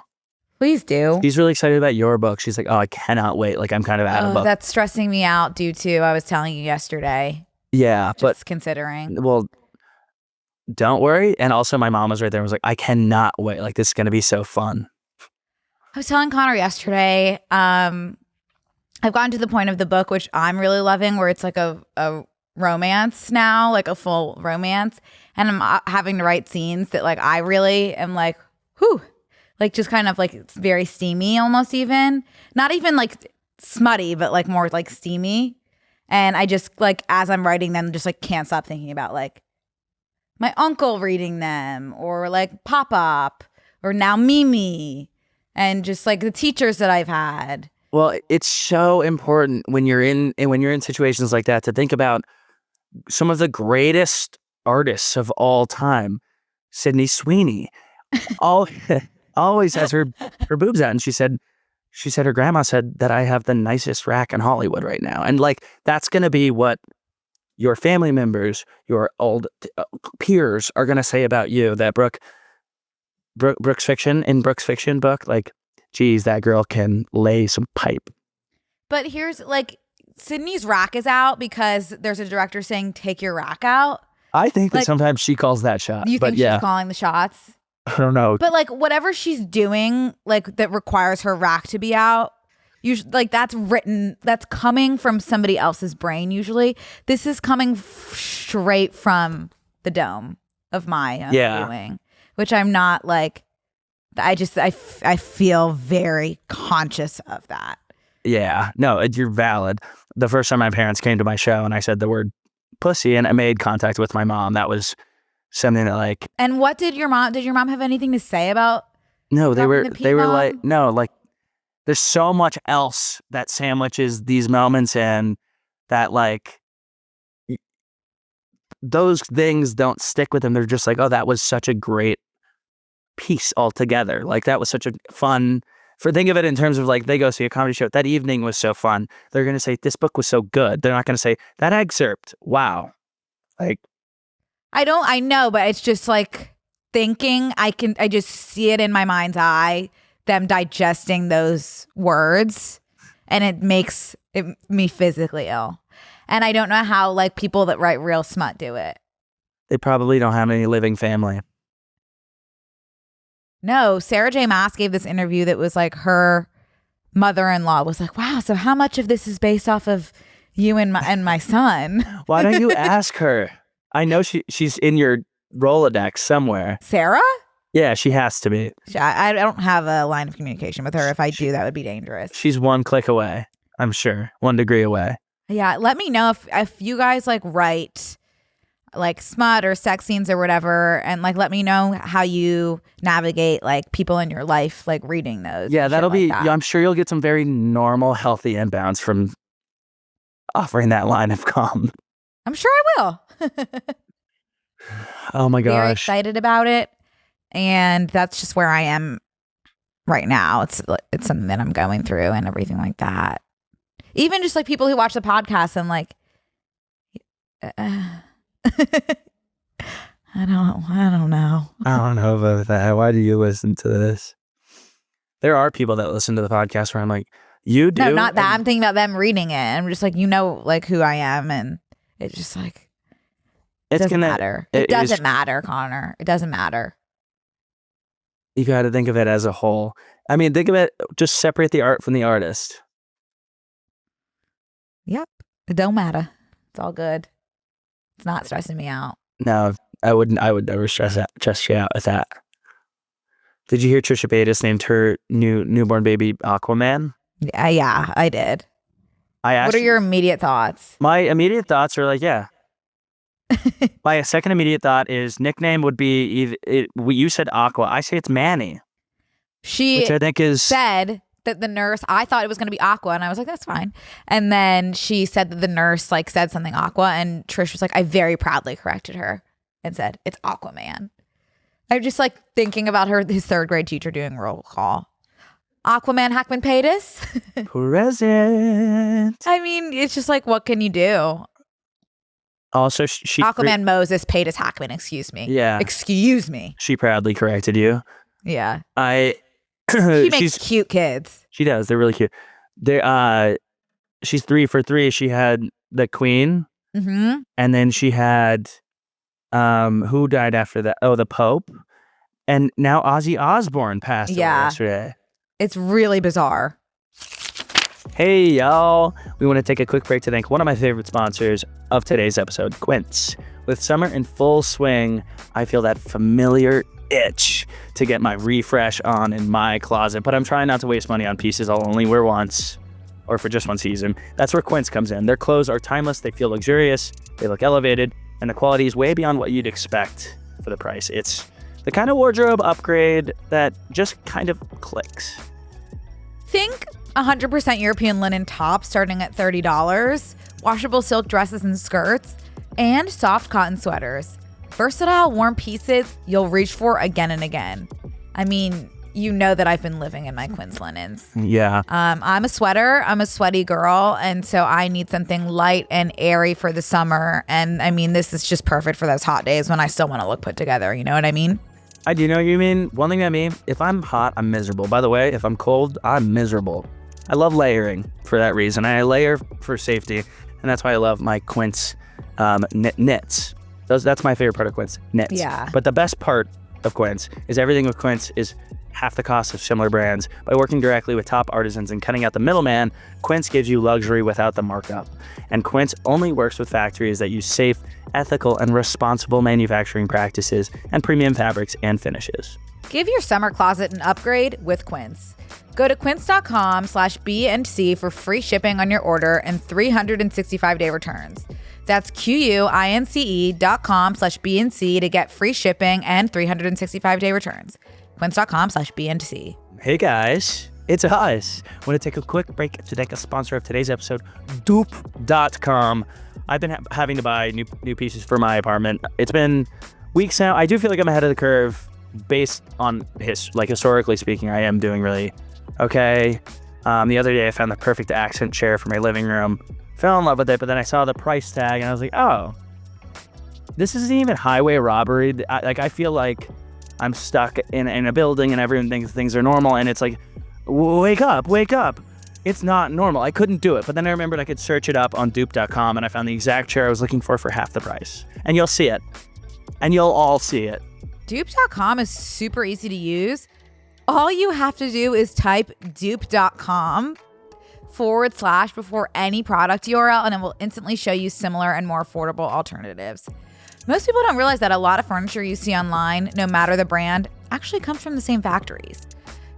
Please do. She's really excited about your book. She's like, oh, I cannot wait. Like I'm kind of out of book. That's stressing me out due to, I was telling you yesterday. Yeah, Just considering. Well, don't worry. And also my mom was right there and was like, I cannot wait. Like this is going to be so fun. I was telling Connor yesterday, I've gotten to the point of the book, which I'm really loving, where it's like a romance now, like a full romance. And I'm having to write scenes that like I really am like, whew, like just kind of like it's very steamy almost even. Not even like smutty, but like more like steamy. And I just like, as I'm writing them, just like can't stop thinking about like my uncle reading them or like Pop-Up or now Mimi and just like the teachers that I've had. Well, it's so important when you're in situations like that to think about some of the greatest artists of all time. Sydney Sweeney always has her boobs out, and she said her grandma said that I have the nicest rack in Hollywood right now, and like that's gonna be what your family members, your old peers are gonna say about you. That Brooke's fiction book, like. Geez, that girl can lay some pipe. But here's like Sydney's rack is out because there's a director saying take your rack out. I think that sometimes she calls that shot. You think she's calling the shots? I don't know. But like whatever she's doing, like that requires her rack to be out, usually like that's coming from somebody else's brain. Usually, this is coming straight from the dome of my own doing, which I'm not like. I feel very conscious of that. Yeah, no, you're valid. The first time my parents came to my show and I said the word pussy and I made contact with my mom, that was something that like. And what did your mom have anything to say about? No, they were like, no, like there's so much else that sandwiches these moments in that like those things don't stick with them. They're just like, oh, that was such a great piece altogether. Like that was such a fun, think of it in terms of like they go see a comedy show. That evening was so fun. They're going to say, this book was so good. They're not going to say, that excerpt, wow. Like. I know, but it's just like thinking, I just see it in my mind's eye, them digesting those words, and it makes me physically ill. And I don't know how like people that write real smut do it. They probably don't have any living family. No, Sarah J. Maas gave this interview that was like her mother-in-law was like, wow, so how much of this is based off of you and my son? Why don't you ask her? I know she's in your Rolodex somewhere. Sarah? Yeah, she has to be. I don't have a line of communication with her. If I do, that would be dangerous. She's one click away, I'm sure. 1 degree away. Yeah, let me know if you guys like write like smut or sex scenes or whatever, and like let me know how you navigate like people in your life like reading those. Yeah, that'll be like that. I'm sure you'll get some very normal, healthy inbounds from offering that line of calm. I'm sure I will. Oh my gosh. Very excited about it, and that's just where I am right now. It's something that I'm going through and everything like that. Even just like people who watch the podcast and like I don't know. I don't know about that. Why do you listen to this? There are people that listen to the podcast where I'm like, you do? No, not that. I'm thinking about them reading it. I'm just like, like who I am, and it's just like it doesn't matter. It doesn't matter, Connor. It doesn't matter. You got to think of it as a whole. I mean, think of it. Just separate the art from the artist. Yep, it don't matter. It's all good. It's not stressing me out. No, I would never stress you out with that. Did you hear Trisha Paytas named her newborn baby Aquaman? Yeah, I did. What are your immediate thoughts? My immediate thoughts are like, yeah. My second immediate thought is nickname would be you said Aqua. I say it's Manny. Which I think is said that the nurse, I thought it was going to be Aqua, and I was like, that's fine. And then she said that the nurse like said something Aqua, and Trish was like, I very proudly corrected her and said, it's Aquaman. I'm just like thinking about his third grade teacher doing roll call. Aquaman Hackman Paytas. Present. I mean, it's just like, what can you do? Also, she Aquaman Moses Paytas Hackman, excuse me. Yeah. Excuse me. She proudly corrected you. Yeah. She makes cute kids. She does. They're really cute. She's 3 for 3. She had the Queen. Mm-hmm. And then she had who died after that? Oh, the Pope. And now Ozzy Osbourne passed away yesterday. It's really bizarre. Hey, y'all. We want to take a quick break to thank one of my favorite sponsors of today's episode, Quince. With summer in full swing, I feel that familiar itch to get my refresh on in my closet, but I'm trying not to waste money on pieces I'll only wear once or for just one season. That's where Quince comes in. Their clothes are timeless, they feel luxurious, they look elevated, and the quality is way beyond what you'd expect for the price. It's the kind of wardrobe upgrade that just kind of clicks. Think 100% European linen tops starting at $30, washable silk dresses and skirts, and soft cotton sweaters. Versatile, warm pieces you'll reach for again and again. I mean, you know that I've been living in my Quince linens. Yeah. I'm a sweater. I'm a sweaty girl. And so I need something light and airy for the summer. And I mean, this is just perfect for those hot days when I still want to look put together. You know what I mean? I do know what you mean. One thing I mean, if I'm hot, I'm miserable. By the way, if I'm cold, I'm miserable. I love layering for that reason. I layer for safety. And that's why I love my Quince knits. That's my favorite part of Quince, knits. Yeah. But the best part of Quince is everything with Quince is half the cost of similar brands. By working directly with top artisans and cutting out the middleman, Quince gives you luxury without the markup. And Quince only works with factories that use safe, ethical, and responsible manufacturing practices and premium fabrics and finishes. Give your summer closet an upgrade with Quince. Go to quince.com/BNC for free shipping on your order and 365-day returns. That's QUINCE.com/BNC to get free shipping and 365-day returns. Quince.com/BNC. Hey guys, it's us. Want to take a quick break to thank a sponsor of today's episode, Dupe.com. I've been having to buy new pieces for my apartment. It's been weeks now. I do feel like I'm ahead of the curve based on historically speaking. I am doing really okay. The other day I found the perfect accent chair for my living room. Fell in love with it, but then I saw the price tag and I was like, oh, this isn't even highway robbery. I feel like I'm stuck in a building and everyone thinks things are normal, and it's like, wake up. It's not normal. I couldn't do it, but then I remembered I could search it up on dupe.com and I found the exact chair I was looking for half the price. And you'll see it. And you'll all see it. Dupe.com is super easy to use. All you have to do is type dupe.com / before any product URL, and it will instantly show you similar and more affordable alternatives. Most people don't realize that a lot of furniture you see online, no matter the brand, actually comes from the same factories.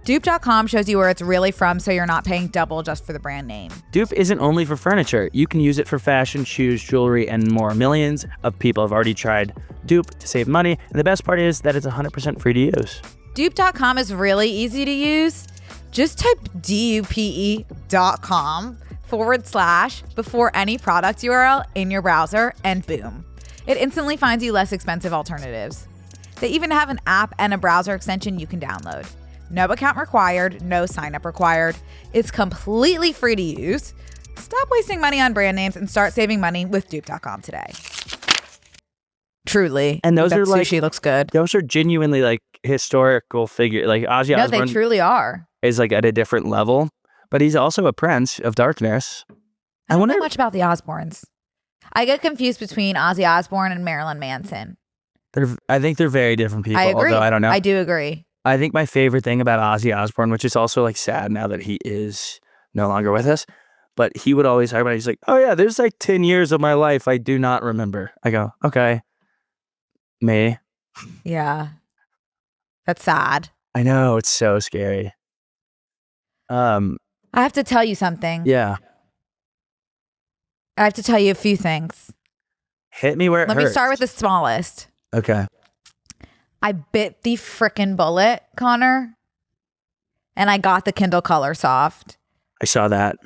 Dupe.com shows you where it's really from, so you're not paying double just for the brand name. Dupe isn't only for furniture. You can use it for fashion, shoes, jewelry, and more. Millions of people have already tried Dupe to save money, and the best part is that it's 100% free to use. Dupe.com is really easy to use. Just type dupe.com / before any product URL in your browser, and boom. It instantly finds you less expensive alternatives. They even have an app and a browser extension you can download. No account required, no sign up required. It's completely free to use. Stop wasting money on brand names and start saving money with dupe.com today. Truly. And those are sushi looks good. Those are genuinely like historical figure. Like Ozzy Osbourne. No, they truly are. Is like at a different level, but he's also a prince of darkness. I don't know much about the Osbournes. I get confused between Ozzy Osbourne and Marilyn Manson. I think they're very different people. I agree. Although I don't know. I do agree. I think my favorite thing about Ozzy Osbourne, which is also like sad now that he is no longer with us, but he would always talk about it. He's like, oh yeah, there's like 10 years of my life I do not remember. I go, okay. Me. Yeah. That's sad. I know, it's so scary. I have to tell you something. Yeah. I have to tell you a few things. Hit me where it hurts. Let me start with the smallest. Okay. I bit the frickin' bullet, Connor, and I got the Kindle Color Soft. I saw that.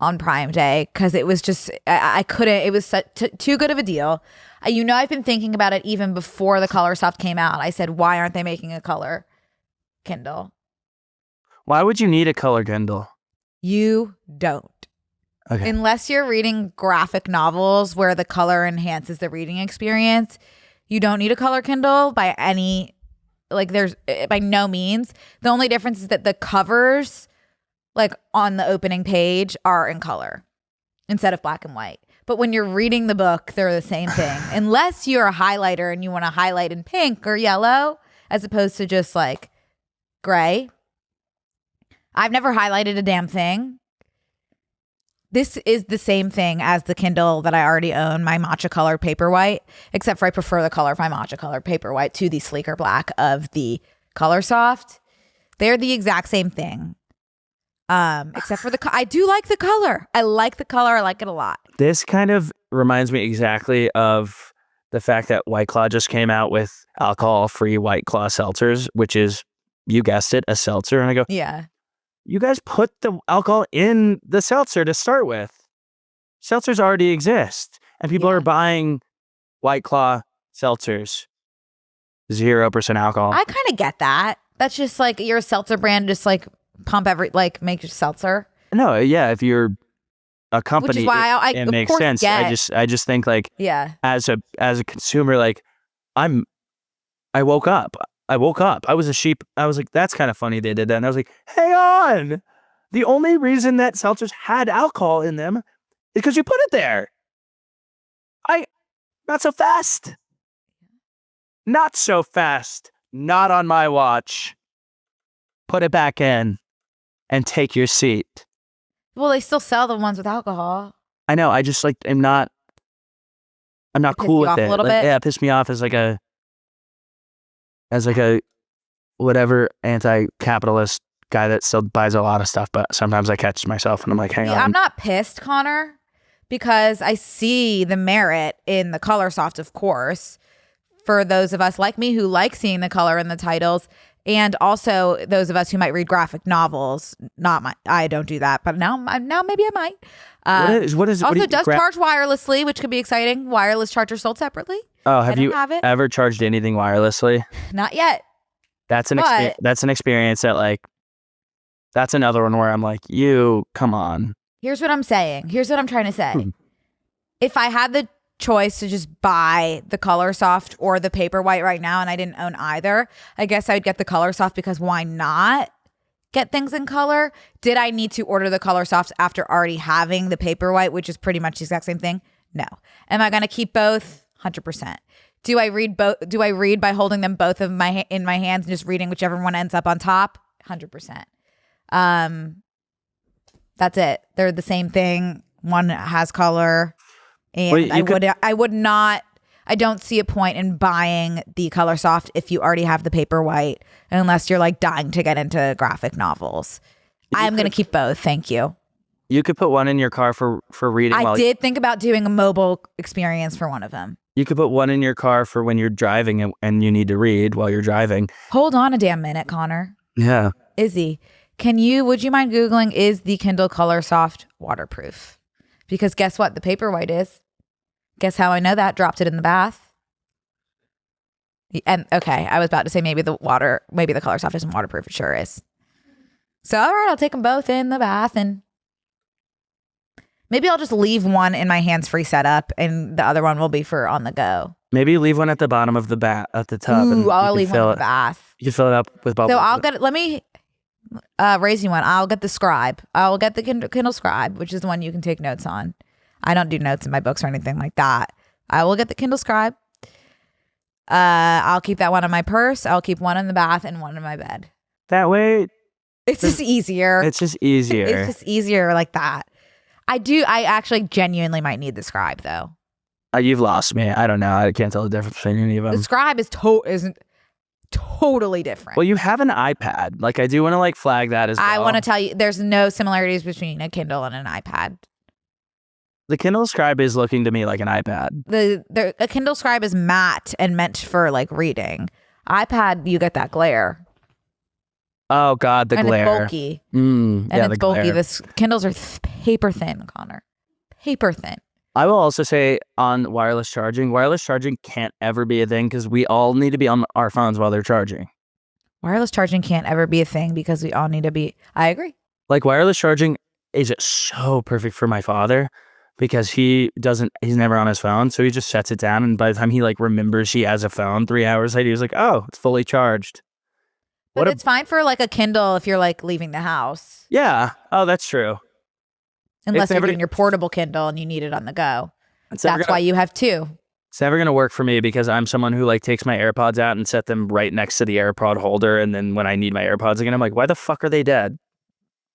On Prime Day, because it was just, I couldn't, it was too good of a deal. I've been thinking about it even before the Color Soft came out. I said, why aren't they making a color Kindle? Why would you need a color Kindle? You don't. Okay. Unless you're reading graphic novels where the color enhances the reading experience, you don't need a color Kindle by no means. The only difference is that the covers, like on the opening page, are in color instead of black and white. But when you're reading the book, they're the same thing. Unless you're a highlighter and you want to highlight in pink or yellow as opposed to just like gray. I've never highlighted a damn thing. This is the same thing as the Kindle that I already own, my matcha colored Paperwhite, except for I prefer the color of my matcha colored Paperwhite to the sleeker black of the Color Soft. They're the exact same thing. Except for I do like the color. I like the color. I like it a lot. This kind of reminds me exactly of the fact that White Claw just came out with alcohol-free White Claw seltzers, which is, you guessed it, a seltzer. And I go, yeah. You guys put the alcohol in the seltzer to start with. Seltzers already exist. And people are buying White Claw seltzers. 0% alcohol. I kind of get that. That's just like you're a seltzer brand, just like make your seltzer. No, yeah, if you're a company, which is why it makes sense. I just think like, as a consumer, like I woke up. I was a sheep. I was like, that's kind of funny they did that. And I was like, hang on. The only reason that seltzers had alcohol in them is because you put it there. Not so fast. Not so fast. not on my watch. Put it back in and take your seat. Well, they still sell the ones with alcohol. I know. I just like I'm not cool with it. A little like, bit? Yeah, it pissed me off as like a whatever anti-capitalist guy that still buys a lot of stuff, but sometimes I catch myself and I'm like, hang on. I'm not pissed, Connor, because I see the merit in the color soft, of course, for those of us like me who like seeing the color in the titles, and also those of us who might read graphic novels. I don't do that, but now maybe I might. What is also does charge wirelessly, which could be exciting. Wireless charger sold separately. Oh, have you ever charged anything wirelessly? Not yet. That's an experience that like, that's another one where I'm like, come on. Here's what I'm saying. Here's what I'm trying to say. If I had the choice to just buy the color soft or the paper white right now and I didn't own either, I guess I would get the color soft, because why not get things in color? Did I need to order the color softs after already having the paper white, which is pretty much the exact same thing? No. Am I going to keep both? 100%. Do I read both? Do I read by holding them both in my hands and just reading whichever one ends up on top? 100%. That's it. They're the same thing. One has color, and I don't see a point in buying the color soft if you already have the paper white, unless you're like dying to get into graphic novels. I'm going to keep both. Thank you. You could put one in your car for reading. I did think about doing a mobile experience for one of them. You could put one in your car for when you're driving and you need to read while you're driving. Hold on a damn minute, Connor. Yeah. Izzy, would you mind Googling, is the Kindle Color Soft waterproof? Because guess what? The Paperwhite is. Guess how I know that? Dropped it in the bath. And okay, I was about to say maybe the Color Soft isn't waterproof. It sure is. So all right, I'll take them both in the bath, and maybe I'll just leave one in my hands-free setup and the other one will be for on the go. Maybe leave one at the bottom of the bath, at the tub. Ooh, I'll leave one in the bath. You can fill it up with bubbles. So let me raise you one. I'll get the Scribe. I'll get the Kindle Scribe, which is the one you can take notes on. I don't do notes in my books or anything like that. I will get the Kindle Scribe. I'll keep that one in my purse. I'll keep one in the bath and one in my bed. That way. It's just easier. It's just easier. It's just easier like that. I actually genuinely might need the Scribe though. You've lost me. I don't know. I can't tell the difference between any of them. The Scribe isn't totally different. Well, you have an iPad. Like, I do want to flag that as well. I want to tell you, there's no similarities between a Kindle and an iPad. The Kindle Scribe is looking to me like an iPad. A Kindle Scribe is matte and meant for reading. iPad, you get that glare. Oh God, the glare. It's bulky. It's bulky. This Kindles are paper thin, Connor. Paper thin. I will also say on wireless charging can't ever be a thing because we all need to be on our phones while they're charging. Wireless charging can't ever be a thing because we all need to be. I agree. Wireless charging is so perfect for my father because he's never on his phone. So he just sets it down. And by the time he remembers he has a phone 3 hours later, he's like, oh, it's fully charged. But it's fine for a Kindle if you're leaving the house. Yeah. Oh, that's true. Unless you're doing your portable Kindle and you need it on the go. That's why you have two. It's never going to work for me because I'm someone who takes my AirPods out and set them right next to the AirPod holder. And then when I need my AirPods again, I'm like, why the fuck are they dead?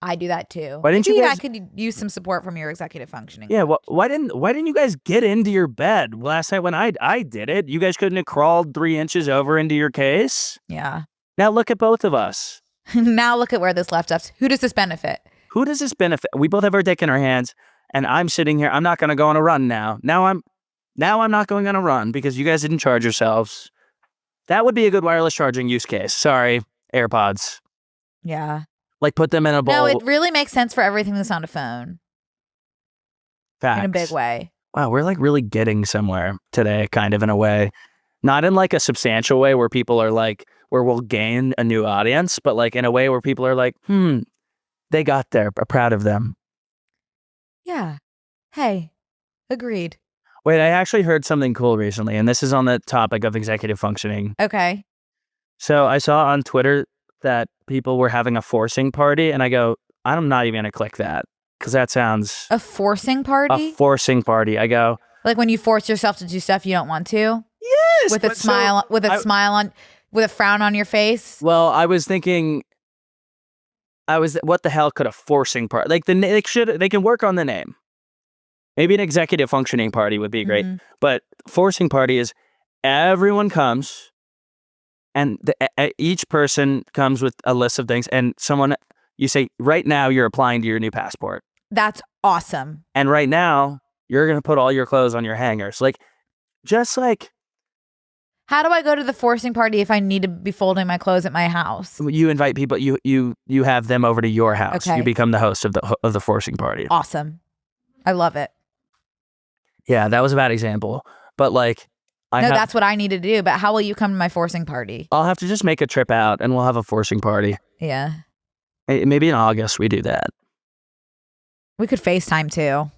I do that too. Why didn't you guys... I could use some support from your executive functioning. Yeah. Why didn't you guys get into your bed last night when I did it? You guys couldn't have crawled 3 inches over into your case? Yeah. Now look at both of us. Now look at where this left us. Who does this benefit? Who does this benefit? We both have our dick in our hands, and I'm sitting here. I'm not going to go on a run now. Now I'm not going on a run because you guys didn't charge yourselves. That would be a good wireless charging use case. Sorry, AirPods. Yeah. Put them in a bowl. No, it really makes sense for everything that's on a phone. Facts. In a big way. Wow, we're really getting somewhere today, kind of in a way. Not in a substantial way where people are where we'll gain a new audience, but in a way where people are they got there. I'm proud of them. Yeah. Hey, agreed. Wait, I actually heard something cool recently, and this is on the topic of executive functioning. Okay. So I saw on Twitter that people were having a forcing party, and I go, I'm not even going to click that because that sounds... A forcing party? A forcing party. I go... when you force yourself to do stuff you don't want to? Yes! With a smile on... With a frown on your face? Well, I was thinking, what the hell could a forcing party, like they can work on the name. Maybe an executive functioning party would be great. But forcing party is everyone comes and each person comes with a list of things and you say, right now you're applying to your new passport. That's awesome. And right now you're going to put all your clothes on your hangers. How do I go to the forcing party if I need to be folding my clothes at my house? You invite people, you have them over to your house. Okay. You become the host of the forcing party. Awesome. I love it. Yeah, that was a bad example. But that's what I need to do. But how will you come to my forcing party? I'll have to just make a trip out and we'll have a forcing party. Yeah. Maybe in August we do that. We could FaceTime too.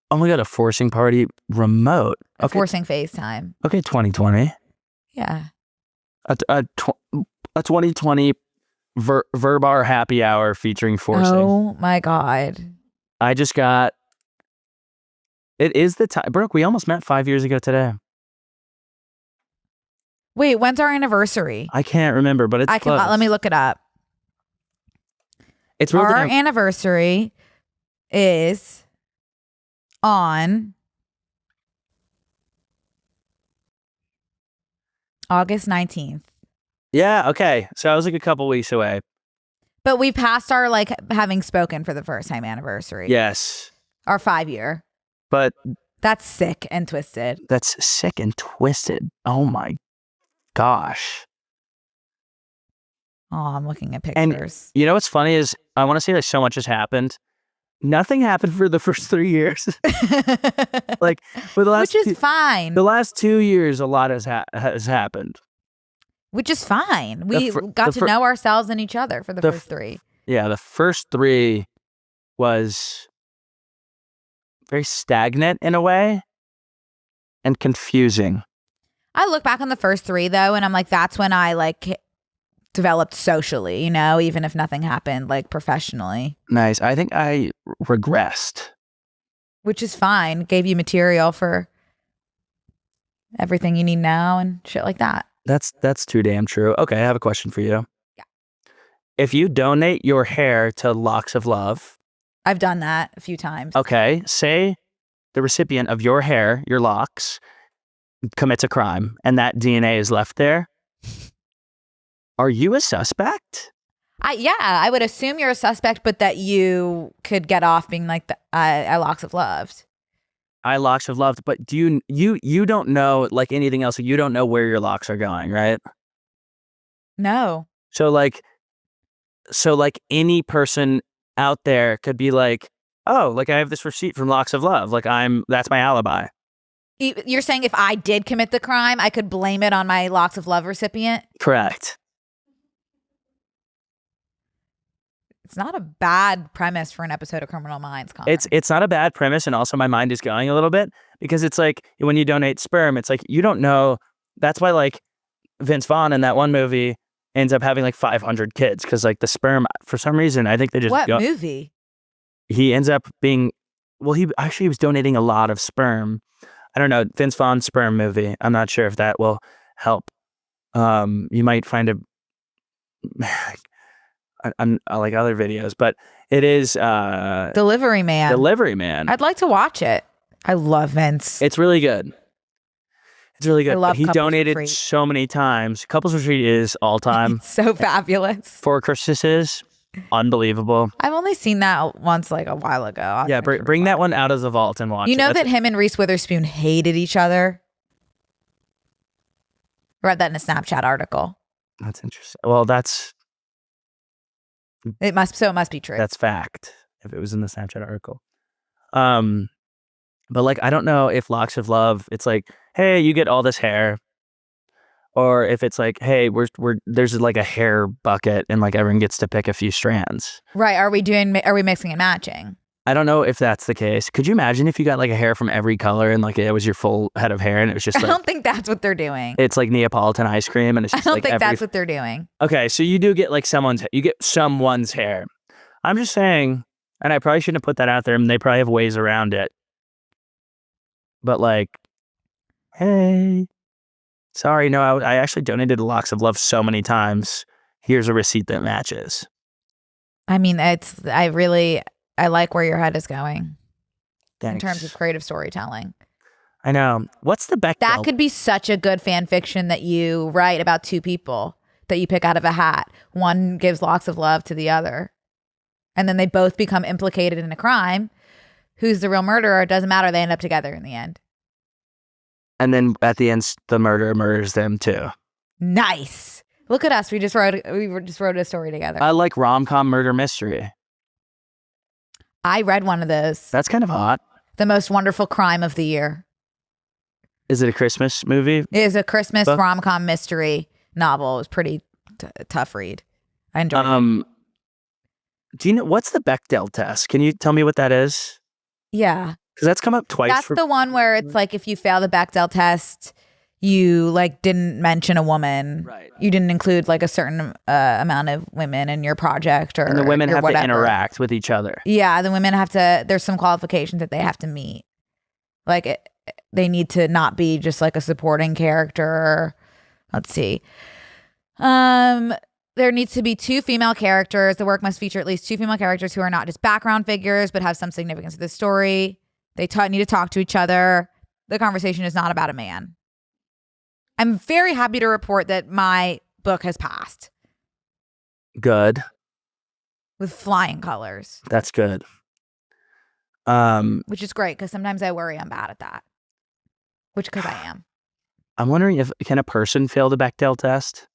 Oh my God, a forcing party remote. Okay. Forcing FaceTime. Okay, 2020. Yeah. A 2020 Verbar happy hour featuring forcing. Oh my God. I just got... It is the time. Brooke, we almost met 5 years ago today. Wait, when's our anniversary? I can't remember, but it's close. Let me look it up. It's really our anniversary is on August 19th. Yeah, okay. So I was a couple weeks away. But we passed our having spoken for the first time anniversary. Yes. Our 5-year. But that's sick and twisted. That's sick and twisted. Oh my gosh. Oh, I'm looking at pictures. And you know what's funny is I want to say so much has happened. Nothing happened for the first 3 years. For the last, which is fine. The last 2 years, a lot has happened. Which is fine. We got to know ourselves and each other for the first 3. Yeah, the first 3 was very stagnant in a way and confusing. I look back on the first 3 though, and I'm like, that's when I developed socially, even if nothing happened professionally. Nice. I think I regressed. Which is fine. Gave you material for everything you need now and shit like that. That's too damn true. Okay, I have a question for you. Yeah. If you donate your hair to Locks of Love. I've done that a few times. Okay, say the recipient of your hair, your locks, commits a crime and that DNA is left there. Are you a suspect? I would assume you're a suspect, but that you could get off being I Locks of Loved. I Locks of Loved, but do you don't know anything else, you don't know where your locks are going, right? No. So any person out there could be I have this receipt from Locks of Love. That's my alibi. You're saying if I did commit the crime, I could blame it on my Locks of Love recipient? Correct. It's not a bad premise for an episode of Criminal Minds, Connor. It's not a bad premise, and also my mind is going a little bit because it's when you donate sperm, it's you don't know. That's why Vince Vaughn in that one movie ends up having 500 kids because the sperm, for some reason, I think they just what movie? He ends up being he was donating a lot of sperm. I don't know, Vince Vaughn's sperm movie. I'm not sure if that will help. You might find I like other videos, but it is Delivery Man. Delivery Man. I'd like to watch it. I love Vince. It's really good. It's really good. I love he Couples donated Retreat. So many times. Couples Retreat is all time. It's so fabulous. 4 Christmases, unbelievable. I've only seen that once a while ago. Yeah, bring that one out of the vault and watch it. You know that him and Reese Witherspoon hated each other? I read that in a Snapchat article. That's interesting. Well, it must be true. That's fact. If it was in the Snapchat article. But I don't know if Locks of Love, it's hey, you get all this hair. Or if it's hey, there's a hair bucket and everyone gets to pick a few strands. Right. Are we mixing and matching? I don't know if that's the case. Could you imagine if you got a hair from every color and it was your full head of hair and it was just I don't think that's what they're doing. It's Neapolitan ice cream and it's just I don't think that's what they're doing. Okay, so you do get someone's hair. I'm just saying, and I probably shouldn't have put that out there, and they probably have ways around it. But hey, Sorry, no, I actually donated Locks of Love so many times. Here's a receipt that matches. I mean, I like where your head is going Thanks. in terms of creative storytelling. I know. What's the Bechdel? That could be such a good fan fiction that you write about two people that you pick out of a hat. One gives locks of love to the other. And then they both become implicated in a crime. Who's the real murderer? It doesn't matter. They end up together in the end. And then at the end, the murderer murders them too. Nice. Look at us. We just wrote a story together. I like rom-com murder mystery. I read one of those. That's kind of hot. The Most Wonderful Crime of the Year. Is it a Christmas movie? It is a Christmas rom-com mystery novel. It was pretty tough read. I enjoyed it. Do you know what's the Bechdel test? Can you tell me what that is? Yeah. Because that's come up twice. That's the one where it's like if you fail the Bechdel test, you like didn't mention a woman. Right. You didn't include like a certain amount of women in your project, or and the women have whatever. to interact with each other. Yeah, the women have to. There's some qualifications that they have to meet. Like they need to not be just like a supporting character. Let's see. There needs to be 2 female characters. The work must feature at least 2 female characters who are not just background figures, but have some significance to the story. They need to talk to each other. The conversation is not about a man. I'm very happy to report that my book has passed. Good. With flying colors. That's good. Which is great because sometimes I worry I'm bad at that. Which because I am. I'm wondering can a person fail the Bechdel test?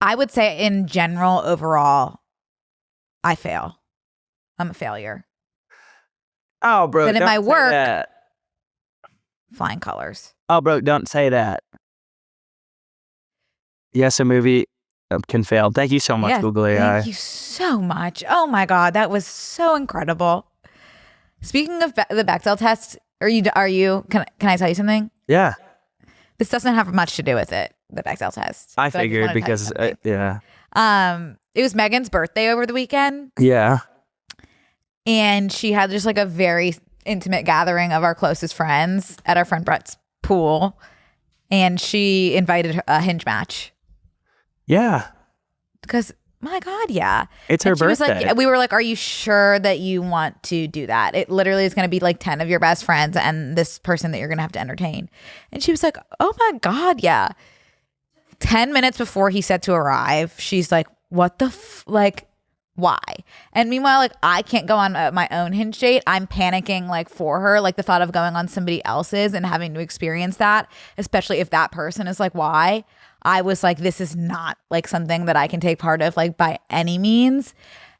I would say in general, overall, I fail. I'm a failure. Oh, bro. But in my work, that. Flying colors. Oh, bro, don't say that. Yes, a movie can fail. Thank you so much, Google AI. Thank you so much. Oh my God, that was so incredible. Speaking of the Bechdel test, are you? Can I tell you something? Yeah. This doesn't have much to do with it, the Bechdel test. I figured because, yeah. It was Megan's birthday over the weekend. Yeah. And she had just like a very intimate gathering of our closest friends at our friend Brett's pool. And she invited a Hinge match. Yeah. Because, my God, yeah. It's her birthday. We were like, are you sure that you want to do that? It literally is going to be like 10 of your best friends and this person that you're going to have to entertain. And she was like, oh my God, yeah. 10 minutes before he said to arrive, she's like, what the like, why? And meanwhile, like, I can't go on my own Hinge date. I'm panicking like for her, like the thought of going on somebody else's and having to experience that, especially if that person is like, why? I was like, this is not like something that I can take part of like by any means.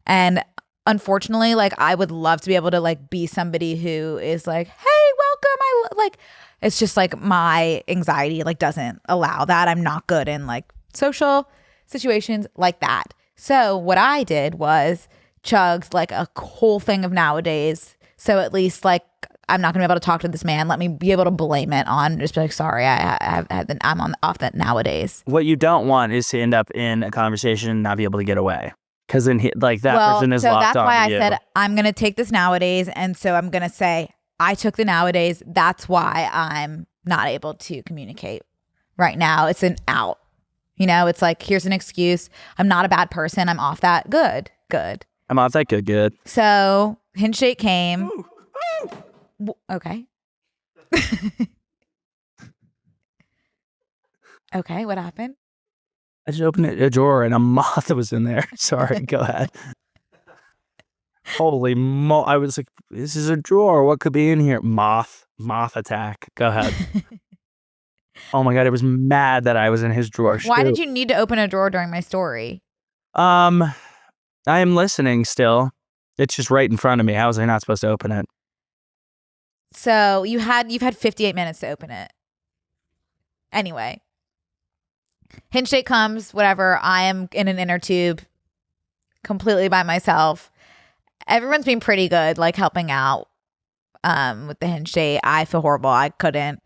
And unfortunately, like I would love to be able to like be somebody who is like, hey, welcome. Like, it's just like my anxiety like doesn't allow that. I'm not good in like social situations like that. So what I did was chugged like a whole thing of nowadays. So at least like I'm not gonna be able to talk to this man. Let me be able to blame it on just be like, sorry, I'm off that nowadays. What you don't want is to end up in a conversation and not be able to get away. Because then that person is locked on. So that's why I said I'm gonna take this nowadays, and so I'm gonna say I took the nowadays. That's why I'm not able to communicate right now. It's an out. You know, it's like, here's an excuse. I'm not a bad person. I'm off that. Good. I'm off that good. So Hinge date came. Okay. Okay, what happened? I just opened a drawer and a moth was in there. Sorry, go ahead. Holy I was like, this is a drawer. What could be in here? Moth attack. Go ahead. Oh my God, I was mad that I was in his drawer. Why did you need to open a drawer during my story? I am listening still. It's just right in front of me. How was I not supposed to open it? So you've had 58 minutes to open it. Anyway. Hinge date comes, whatever. I am in an inner tube completely by myself. Everyone's been pretty good, like helping out with the Hinge date. I feel horrible. I couldn't.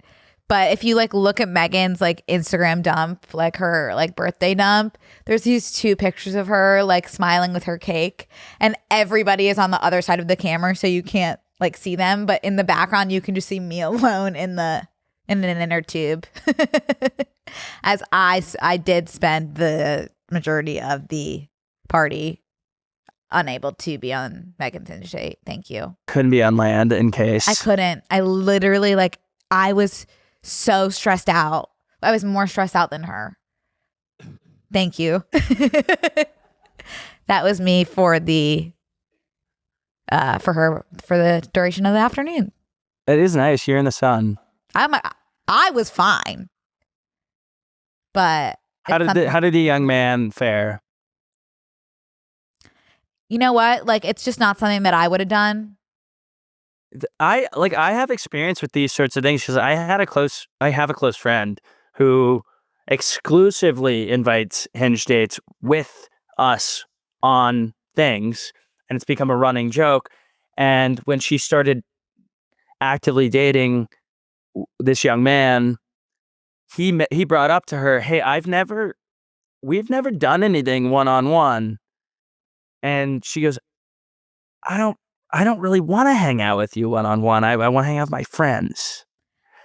But if you like look at Megan's like Instagram dump, like her like birthday dump, there's these 2 pictures of her like smiling with her cake, and everybody is on the other side of the camera, so you can't like see them. But in the background, you can just see me alone in the in an inner tube. As I did spend the majority of the party unable to be on Megan's Hinge date. Thank you. Couldn't be on land in case. I couldn't. I literally, like, I was so stressed out. I was more stressed out than her. Thank you. That was me for the for the duration of the afternoon. It is nice. You're in the sun. I was fine. But how did the young man fare? You know what? Like, it's just not something that I would have done. I have experience with these sorts of things because I have a close friend who exclusively invites Hinge dates with us on things, and it's become a running joke. And when she started actively dating this young man, he brought up to her, "Hey, we've never done anything one-on-one." And she goes, I don't really want to hang out with you one-on-one. I want to hang out with my friends.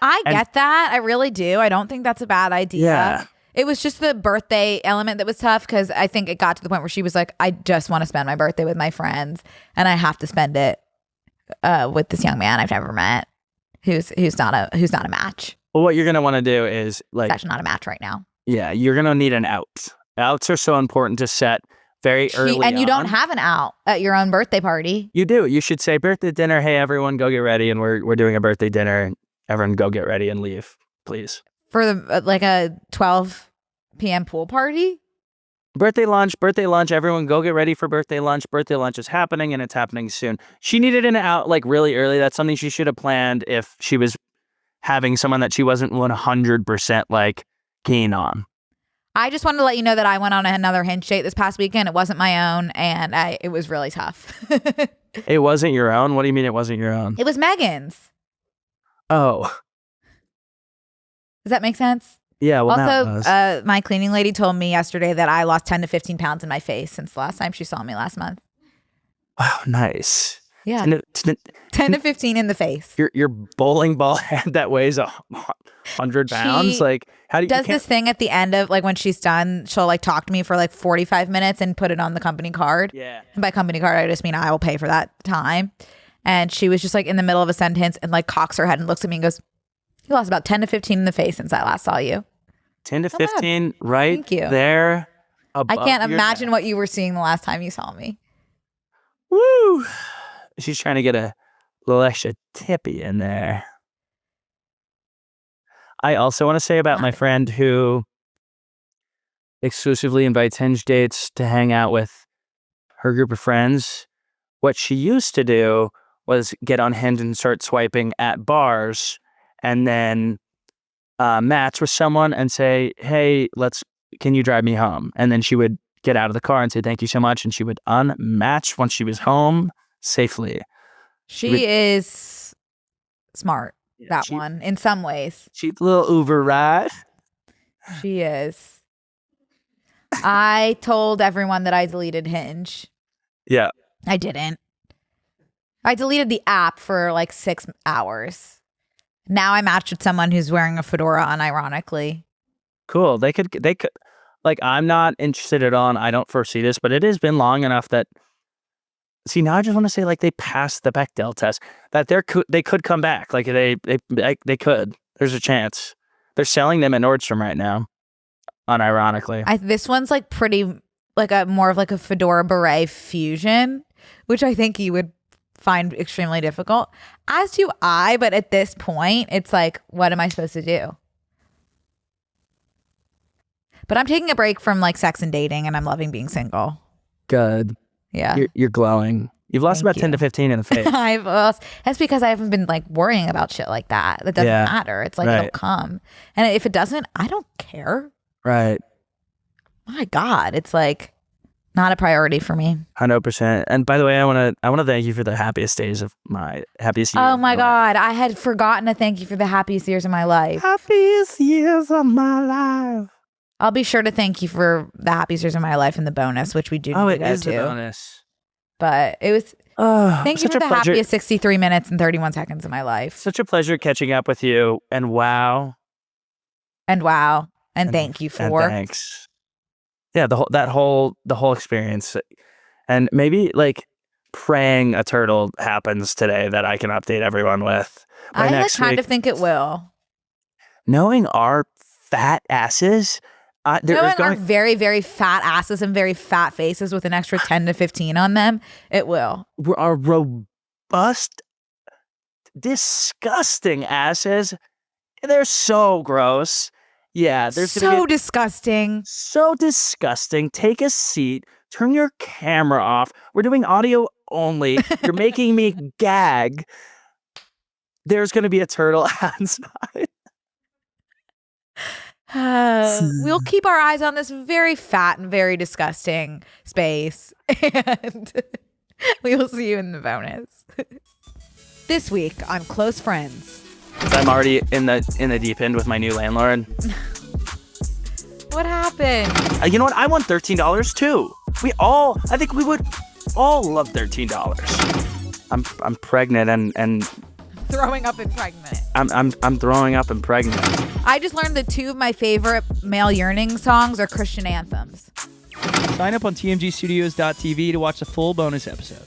I get that. I really do. I don't think that's a bad idea. Yeah. It was just the birthday element that was tough because I think it got to the point where she was like, I just want to spend my birthday with my friends and I have to spend it with this young man I've never met who's not a match. Well, what you're going to want to do is it's actually not a match right now. Yeah, you're going to need an out. Outs are so important to set very early and you on. don't have an out at your own birthday party. You do. You should say birthday dinner. Hey, everyone, go get ready. And we're doing a birthday dinner. Everyone go get ready and leave, please. For the like a 12 p.m. pool party? Birthday lunch. Everyone go get ready for birthday lunch. Birthday lunch is happening and it's happening soon. She needed an out like really early. That's something she should have planned if she was having someone that she wasn't 100% like keen on. I just wanted to let you know that I went on another Hinge date this past weekend. It wasn't my own, and it was really tough. It wasn't your own? What do you mean it wasn't your own? It was Megan's. Oh. Does that make sense? Yeah, well, also, my cleaning lady told me yesterday that I lost 10 to 15 pounds in my face since the last time she saw me last month. Wow, nice. Yeah. 10 to 15 in the face. Your bowling ball head that weighs 100 pounds? Like, how do you does this thing at the end of, like, when she's done, she'll, like, talk to me for, like, 45 minutes and put it on the company card. Yeah. And by company card, I just mean I will pay for that time. And she was just, like, in the middle of a sentence and, like, cocks her head and looks at me and goes, you lost about 10 to 15 in the face since I last saw you. 10 to 15 right Thank you. There. I can't imagine what you were seeing the last time you saw me. Woo! She's trying to get a little extra tippy in there. I also want to say about my friend who exclusively invites Hinge dates to hang out with her group of friends. What she used to do was get on Hinge and start swiping at bars and then match with someone and say, hey, can you drive me home? And then she would get out of the car and say, thank you so much. And she would unmatch once she was home safely. She is smart, one, in some ways. She's a little Uber ride. She is. I told everyone that I deleted Hinge. Yeah. I didn't. I deleted the app for like 6 hours. Now I matched with someone who's wearing a fedora unironically. Cool. They could, like, I'm not interested at all, and I don't foresee this, but it has been long enough that, see, now I just want to say, like, they passed the Bechdel test, that they could come back. Like, they could. There's a chance. They're selling them at Nordstrom right now, unironically. This one's, like, pretty, like, more of, like, a fedora beret fusion, which I think you would find extremely difficult. As do I, but at this point, it's like, what am I supposed to do? But I'm taking a break from, like, sex and dating, and I'm loving being single. Good. Yeah. You're glowing. You've lost about 10 to 15 in the face. I've lost. That's because I haven't been, like, worrying about shit like that. That doesn't matter. It's like, it'll come. And if it doesn't, I don't care. Right. My God. It's like not a priority for me. 100%. And by the way, I want to thank you for the happiest days of my happiest years. Oh my God. I had forgotten to thank you for the happiest years of my life. Happiest years of my life. I'll be sure to thank you for the happiest years of my life in the bonus, which we do need to go to. It is the bonus. But it Thank you such for a the pleasure. happiest 63 minutes and 31 seconds of my life. Such a pleasure catching up with you. And wow. And wow. And thank you And for. thanks. Yeah, the whole experience. And maybe like praying a turtle happens today that I can update everyone with. By I next kind week, of think it will. knowing our fat asses, Knowing our very, very fat asses and very fat faces with an extra 10 to 15 on them, it will. our robust, disgusting asses. They're so gross. Yeah, there's so disgusting. So disgusting. Take a seat. Turn your camera off. We're doing audio only. You're making me gag. There's going to be a turtle outside. We'll keep our eyes on this very fat and very disgusting space. And we will see you in the bonus. This week on Close Friends. I'm already in the deep end with my new landlord. What happened? You know what? I want $13 too. I think we would all love $13. I'm pregnant and throwing up and pregnant. I'm throwing up and pregnant. I just learned that 2 of my favorite male yearning songs are Christian anthems. Sign up on tmgstudios.tv to watch the full bonus episode.